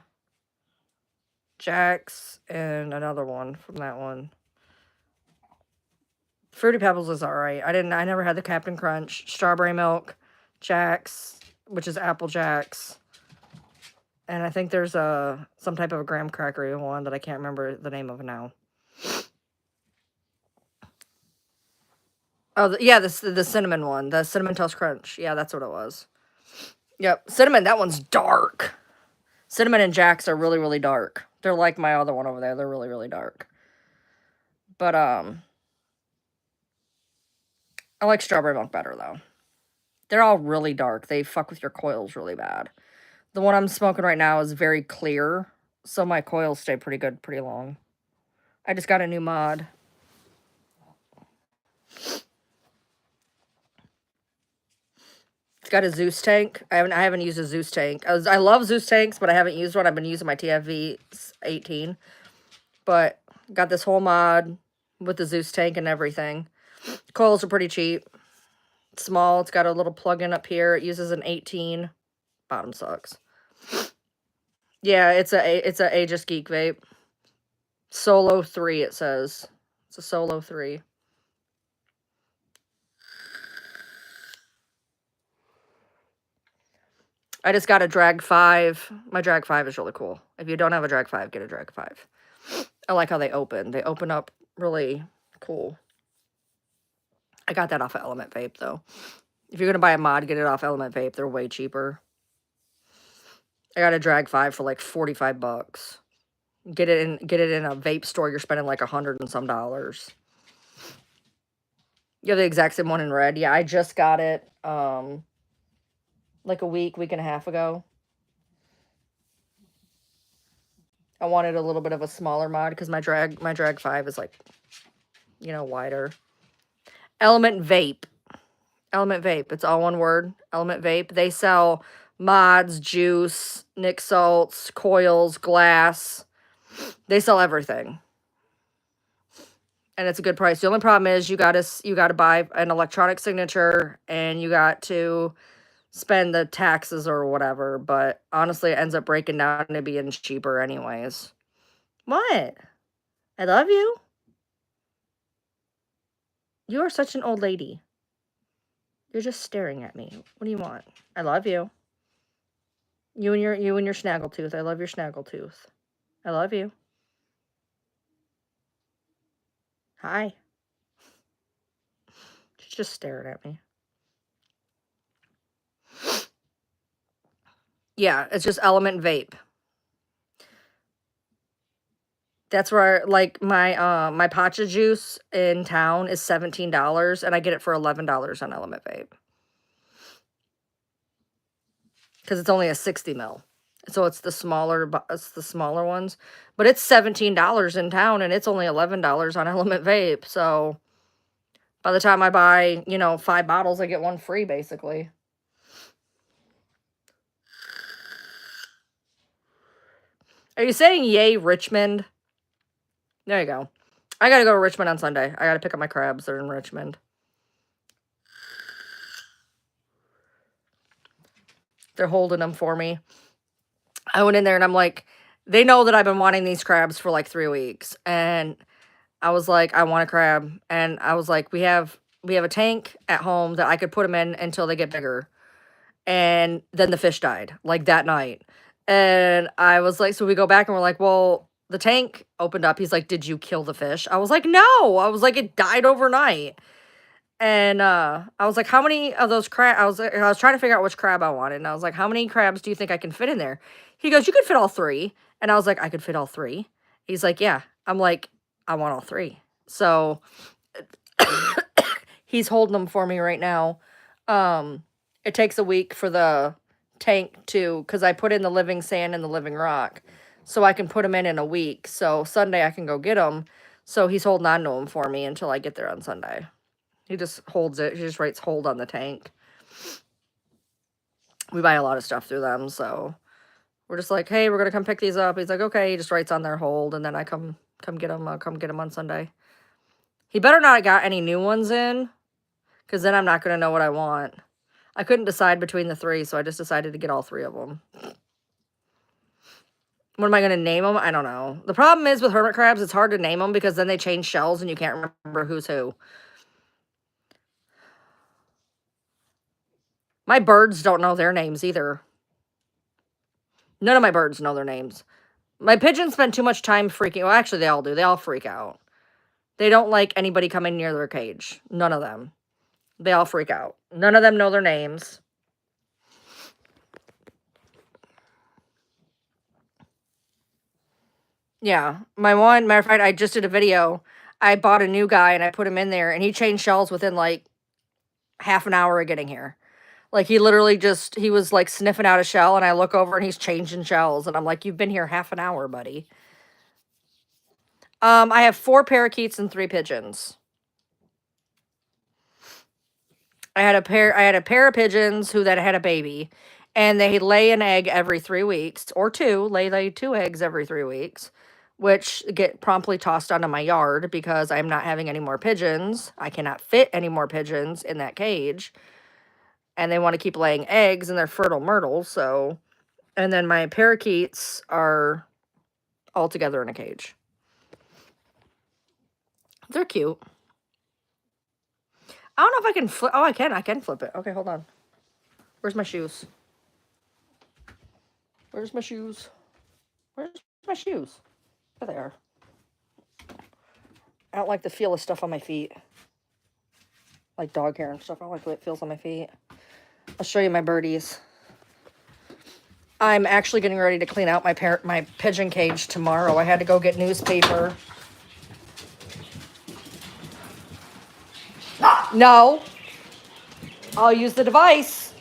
another one from that one. Fruity Pebbles is alright. I never had the Captain Crunch. Strawberry Milk, Jacks, which is Apple Jacks. And I think there's some type of a graham cracker one that I can't remember the name of now. Oh, yeah, the cinnamon one. The Cinnamon Toast Crunch. Yeah, that's what it was. Yep. Cinnamon, that one's dark. Cinnamon and Jacks are really, really dark. They're like my other one over there. They're really, really dark. But, I like Strawberry Milk better, though. They're all really dark. They fuck with your coils really bad. The one I'm smoking right now is very clear, so my coils stay pretty good, pretty long. I just got a new mod. It's got a Zeus tank. I haven't used a Zeus tank. I love Zeus tanks, but I haven't used one. I've been using my TFV 18. But got this whole mod with the Zeus tank and everything. Coils are pretty cheap. It's small. It's got a little plug-in up here. It uses an 18. Bottom sucks. Yeah, it's a Aegis Geek vape. Solo 3, it says. It's a Solo 3. I just got a Drag 5. My Drag 5 is really cool. If you don't have a Drag 5, get a Drag 5. I like how they open. They open up really cool. I got that off of Element Vape, though. If you're going to buy a mod, get it off Element Vape. They're way cheaper. I got a Drag 5 for like 45 bucks. Get it in a vape store, you're spending like $100 and some. You have the exact same one in red. Yeah, I just got it like a week and a half ago. I wanted a little bit of a smaller mod because my drag 5 is like, you know, wider. Element Vape. Element Vape. It's all one word. Element Vape. They sell mods, juice, Nick salts, coils, glass. They sell everything. And it's a good price. The only problem is you gotta buy an electronic signature and you got to spend the taxes or whatever. But honestly, it ends up breaking down to being cheaper anyways. What? I love you. You are such an old lady. You're just staring at me. What do you want? I love you. You and your snaggletooth. I love your snaggletooth. I love you. Hi. She's just staring at me. Yeah, it's just Element Vape. That's where, like, my Pacha juice in town is $17, and I get it for $11 on Element Vape. Because it's only a 60 mil. So it's the smaller ones. But it's $17 in town, and it's only $11 on Element Vape. So by the time I buy, 5 bottles, I get one free, basically. Are you saying yay, Richmond? There you go. I gotta go to Richmond on Sunday. I gotta pick up my crabs. They're in Richmond. They're holding them for me. I went in there and I'm like, they know that I've been wanting these crabs for like 3 weeks. And I was like, I want a crab. And I was like, we have a tank at home that I could put them in until they get bigger. And then the fish died, like that night. And I was like, so we go back and we're like, well, the tank opened up. He's like, did you kill the fish? I was like, no. I was like, it died overnight. And I was like, how many of those crab? I was trying to figure out which crab I wanted. And I was like, how many crabs do you think I can fit in there? He goes, you could fit all 3. And I was like, I could fit all 3. He's like, yeah. I'm like, I want all 3. So he's holding them for me right now. It takes a week for the tank because I put in the living sand and the living rock. So I can put them in a week. So Sunday I can go get them. So he's holding on to them for me until I get there on Sunday. He just holds it. He just writes hold on the tank. We buy a lot of stuff through them. So we're just like, hey, we're going to come pick these up. He's like, okay. He just writes on their hold. And then I come get them. I'll come get them on Sunday. He better not have got any new ones in. Because then I'm not going to know what I want. I couldn't decide between the 3, so I just decided to get all 3 of them. What am I going to name them? I don't know. The problem is with hermit crabs, it's hard to name them because then they change shells and you can't remember who's who. My birds don't know their names either. None of my birds know their names. My pigeons spend too much time freaking. Well, actually, they all do. They all freak out. They don't like anybody coming near their cage. None of them. They all freak out. None of them know their names. Yeah. My one, matter of fact, I just did a video. I bought a new guy and I put him in there and he changed shells within like half an hour of getting here. Like he literally just, he was like sniffing out a shell and I look over and he's changing shells and I'm like, you've been here half an hour, buddy. I have 4 parakeets and 3 pigeons. I had a pair of pigeons who that had a baby, and they lay an egg every 3 weeks, or 2, lay 2 eggs every 3 weeks, which get promptly tossed onto my yard because I'm not having any more pigeons. I cannot fit any more pigeons in that cage. And they want to keep laying eggs and they're fertile myrtles, so and then my parakeets are all together in a cage. They're cute. I don't know if I can flip. Oh, I can flip it. Okay, hold on. Where's my shoes? Where's my shoes? Where's my shoes? There they are. I don't like the feel of stuff on my feet. Like dog hair and stuff. I don't like the way it feels on my feet. I'll show you my birdies. I'm actually getting ready to clean out my pigeon cage tomorrow. I had to go get newspaper. No. I'll use the device.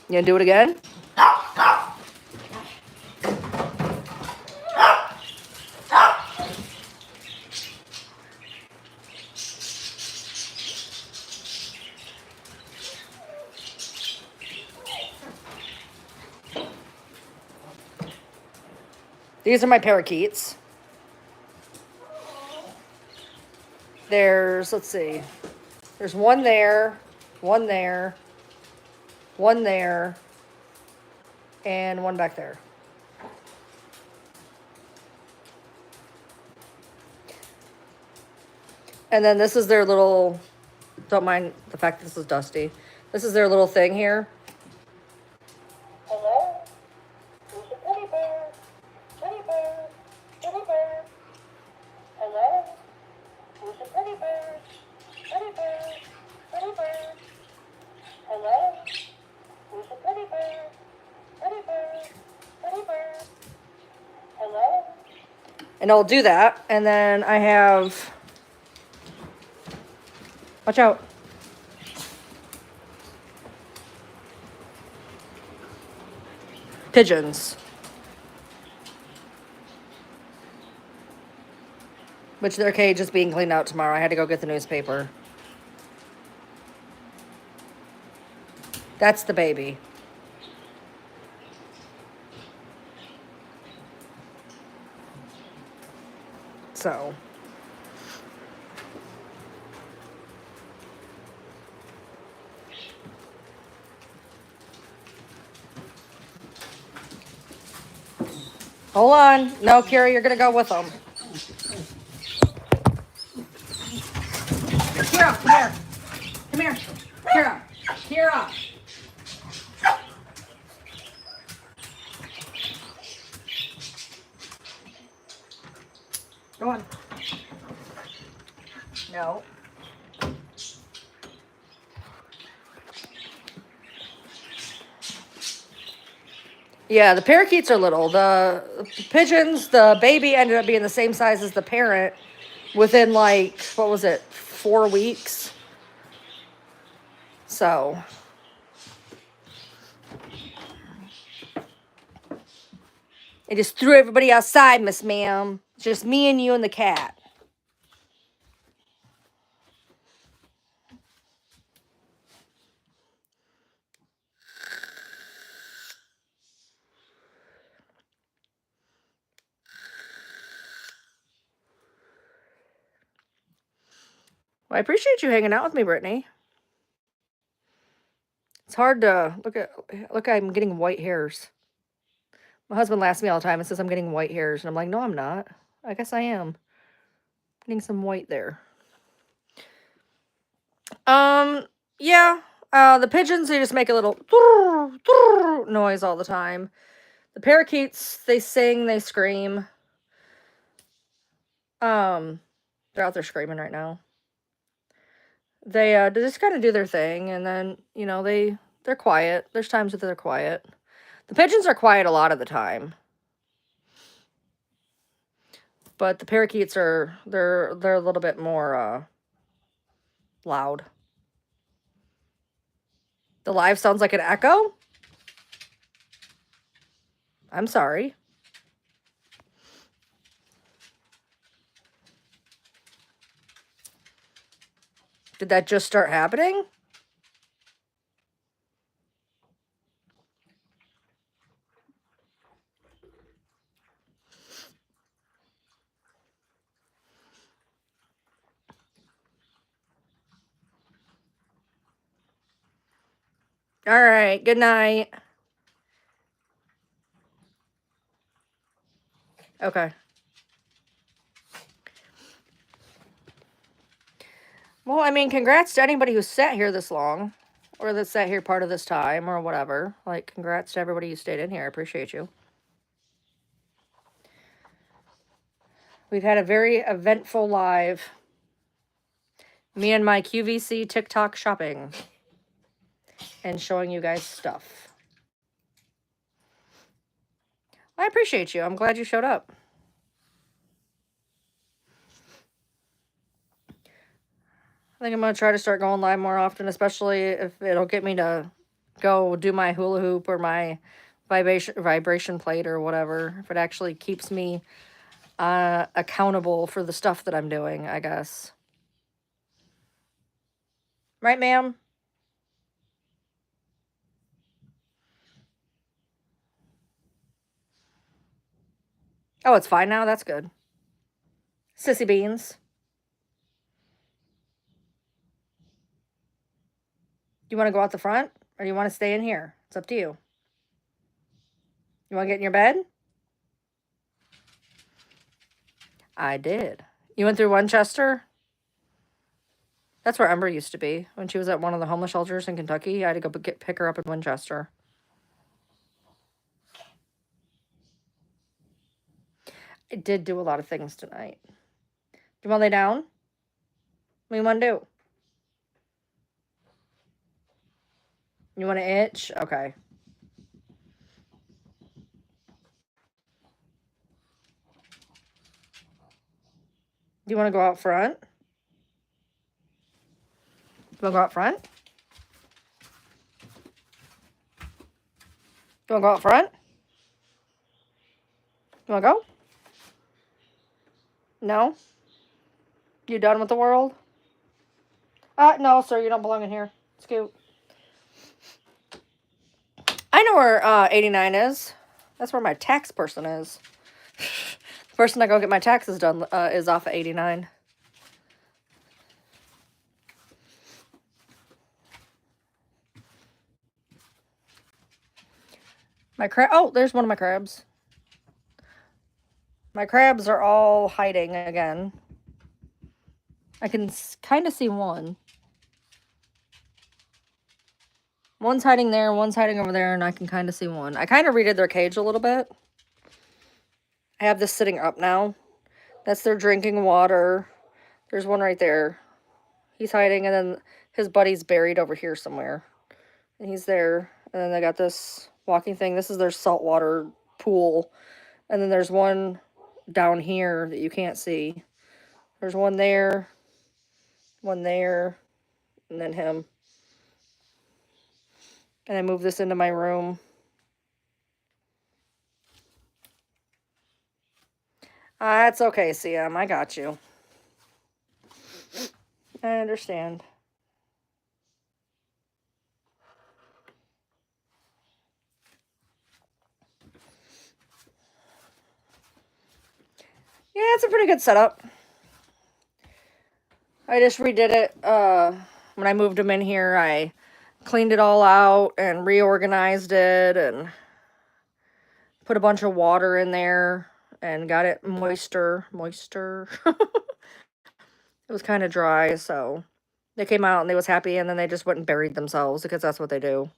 You gonna do it again? These are my parakeets. Let's see. There's one there, one there, one there, and one back there. And then this is their little, don't mind the fact that this is dusty. This is their little thing here. Hello? Who's a teddy bear? Teddy bear? Teddy bear? Hello? Who's a teddy bear? Teddy bear? Teddy bear? Hello? Who's a teddy bear? Teddy bear? Teddy bear? Hello? And I'll do that. And then I have, watch out. Pigeons. Which their cage is being cleaned out tomorrow. I had to go get the newspaper. That's the baby. So. Hold on. No, Kira, you're going to go with them. Kira, come here. Come here. Kira. Kira. Go on. No. Yeah, the parakeets are little. The pigeons, the baby ended up being the same size as the parent within like, what was it, 4 weeks? So. I just threw everybody outside, Miss Ma'am. Just me and you and the cat. Well, I appreciate you hanging out with me, Brittany. It's hard to look, I'm getting white hairs. My husband laughs at me all the time and says I'm getting white hairs, and I'm like, no, I'm not. I guess I am. Getting some white there. Yeah. The pigeons, they just make a little noise all the time. The parakeets, they sing, they scream. They're out there screaming right now. They just kind of do their thing, and then, you know, they're quiet. There's times that they're quiet. The pigeons are quiet a lot of the time. But the parakeets they're a little bit more loud. The live sounds like an echo? I'm sorry. Did that just start happening? All right, good night. Okay. Well, I mean, congrats to anybody who sat here this long, or that sat here part of this time, or whatever. Like, congrats to everybody who stayed in here. I appreciate you. We've had a very eventful live. Me and my QVC TikTok shopping. And showing you guys stuff. I appreciate you. I'm glad you showed up. I think I'm going to try to start going live more often, especially if it'll get me to go do my hula hoop or my vibration plate or whatever. If it actually keeps me accountable for the stuff that I'm doing, I guess. Right, ma'am? Oh, it's fine now? That's good. Sissy beans. You want to go out the front? Or you want to stay in here? It's up to you. You want to get in your bed? I did. You went through Winchester? That's where Ember used to be. When she was at one of the homeless shelters in Kentucky, I had to go pick her up in Winchester. I did do a lot of things tonight. Do you want to lay down? What do you want to do? You want to itch? Okay. Do you want to go out front? You want to go out front? You want to go out front? You want to go? No? You done with the world? No, sir, you don't belong in here. Scoot. I know where 89 is. That's where my tax person is. The person I go get my taxes done is off of 89. My crab. Oh, there's one of my crabs. My crabs are all hiding again. I can kind of see one. One's hiding there, one's hiding over there, and I can kind of see one. I kind of redid their cage a little bit. I have this sitting up now. That's their drinking water. There's one right there. He's hiding, and then his buddy's buried over here somewhere. And he's there. And then they got this walking thing. This is their saltwater pool. And then there's one down here that you can't see. There's one there, and then him. And I move this into my room. That's okay, CM. I got you. I understand. Yeah, it's a pretty good setup. I just redid it. When I moved him in here, I cleaned it all out and reorganized it and put a bunch of water in there and got it moister. It was kind of dry, so they came out and they was happy, and then they just went and buried themselves because that's what they do.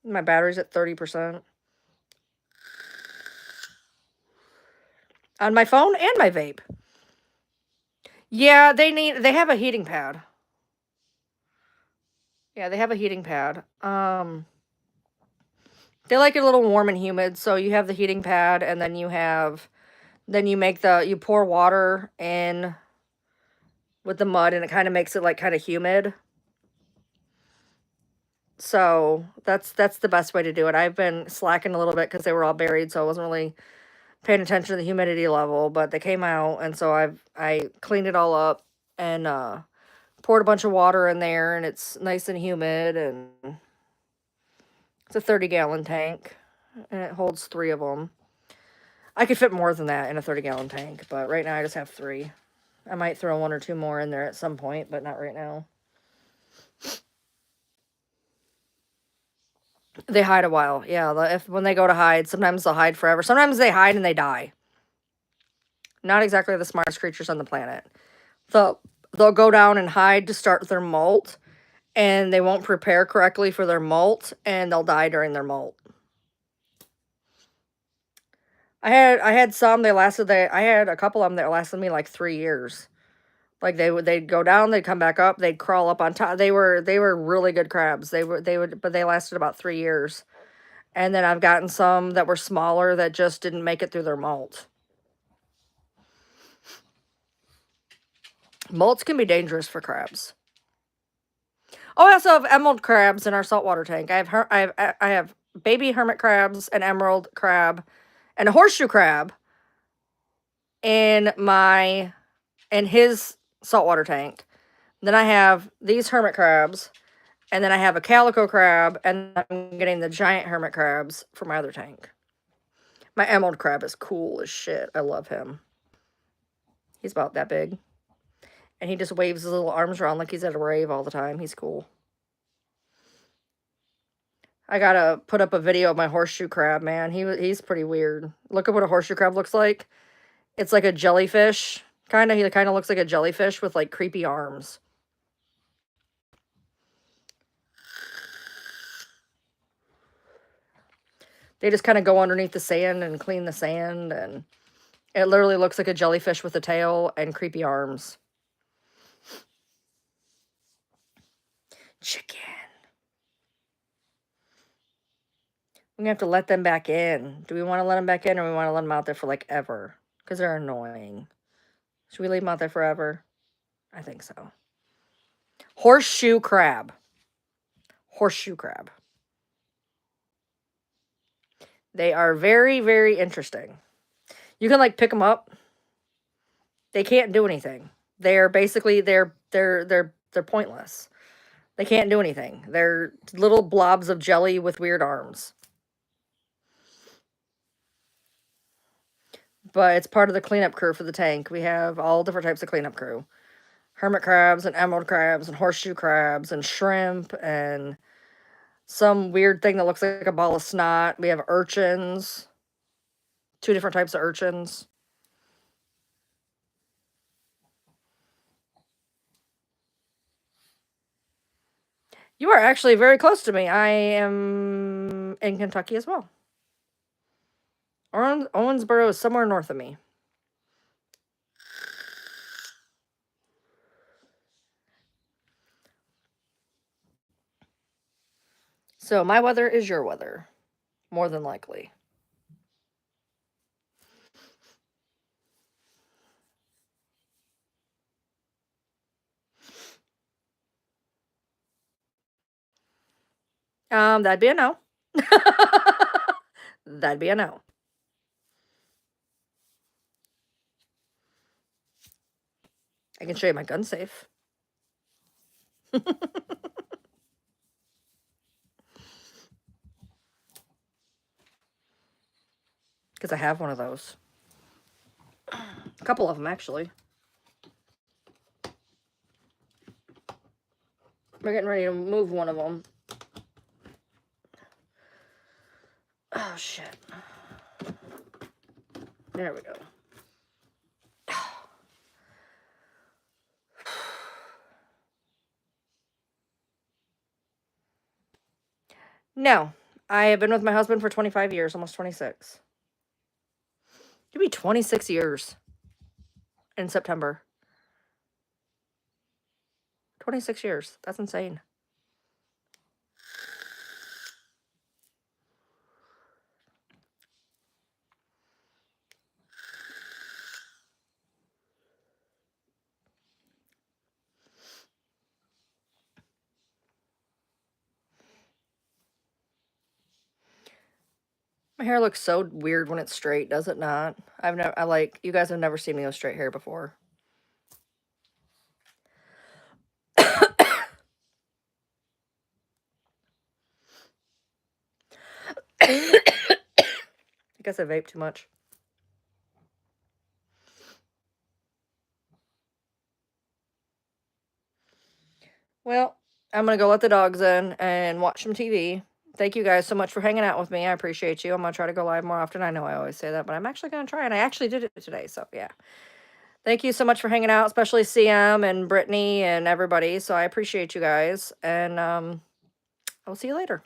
My battery's at 30% on my phone and my vape. Yeah, they have a heating pad. Yeah, they have a heating pad. They like it a little warm and humid, so you have the heating pad, and then you pour water in with the mud, and it kind of makes it like kind of humid. So that's the best way to do it. I've been slacking a little bit because they were all buried, so I wasn't really paying attention to the humidity level. But they came out, and so I cleaned it all up and poured a bunch of water in there, and it's nice and humid, and it's a 30-gallon tank, and it holds 3 of them. I could fit more than that in a 30-gallon tank, but right now I just have 3. I might throw 1 or 2 more in there at some point, but not right now. They hide a while. Yeah, when they go to hide, sometimes they'll hide forever. Sometimes they hide and they die. Not exactly the smartest creatures on the planet. They'll go down and hide to start their molt, and they won't prepare correctly for their molt, and they'll die during their molt. I had I had a couple of them that lasted me like 3 years. Like they'd go down, they'd come back up, they'd crawl up on top. They were really good crabs. But they lasted about 3 years. And then I've gotten some that were smaller that just didn't make it through their molt. Molts can be dangerous for crabs. Oh, I also have emerald crabs in our saltwater tank. I have baby hermit crabs, an emerald crab, and a horseshoe crab in his saltwater tank. Then I have these hermit crabs, and then I have a calico crab, and I'm getting the giant hermit crabs for my other tank. My emerald crab is cool as shit. I love him. He's about that big. And he just waves his little arms around like he's at a rave all the time. He's cool. I gotta put up a video of my horseshoe crab, man. He's pretty weird. Look at what a horseshoe crab looks like. It's like a jellyfish. He kind of looks like a jellyfish with like creepy arms. They just kind of go underneath the sand and clean the sand, and it literally looks like a jellyfish with a tail and creepy arms. Chicken. We're gonna have to let them back in. Do we want to let them back in, or we want to let them out there for like ever? Because they're annoying. Should we leave them out there forever? I think so. Horseshoe crab. Horseshoe crab. They are very, very interesting. You can like pick them up. They can't do anything. They're basically they're pointless. They can't do anything. They're little blobs of jelly with weird arms. But it's part of the cleanup crew for the tank. We have all different types of cleanup crew. Hermit crabs and emerald crabs and horseshoe crabs and shrimp and some weird thing that looks like a ball of snot. We have urchins. 2 different types of urchins. You are actually very close to me. I am in Kentucky as well. Owensboro is somewhere north of me. So my weather is your weather, more than likely. That'd be a no. That'd be a no. I can show you my gun safe. Because I have one of those. A couple of them, actually. We're getting ready to move one of them. Oh, shit. There we go. No, I have been with my husband for 25 years, almost 26. It'll be 26 years in September. 26 years. That's insane. My hair looks so weird when it's straight, does it not? You guys have never seen me with straight hair before. I guess I vape too much. Well, I'm going to go let the dogs in and watch some TV. Thank you guys so much for hanging out with me. I appreciate you. I'm going to try to go live more often. I know I always say that, but I'm actually going to try, and I actually did it today, so yeah. Thank you so much for hanging out, especially CM and Brittany and everybody. So I appreciate you guys, and I'll see you later.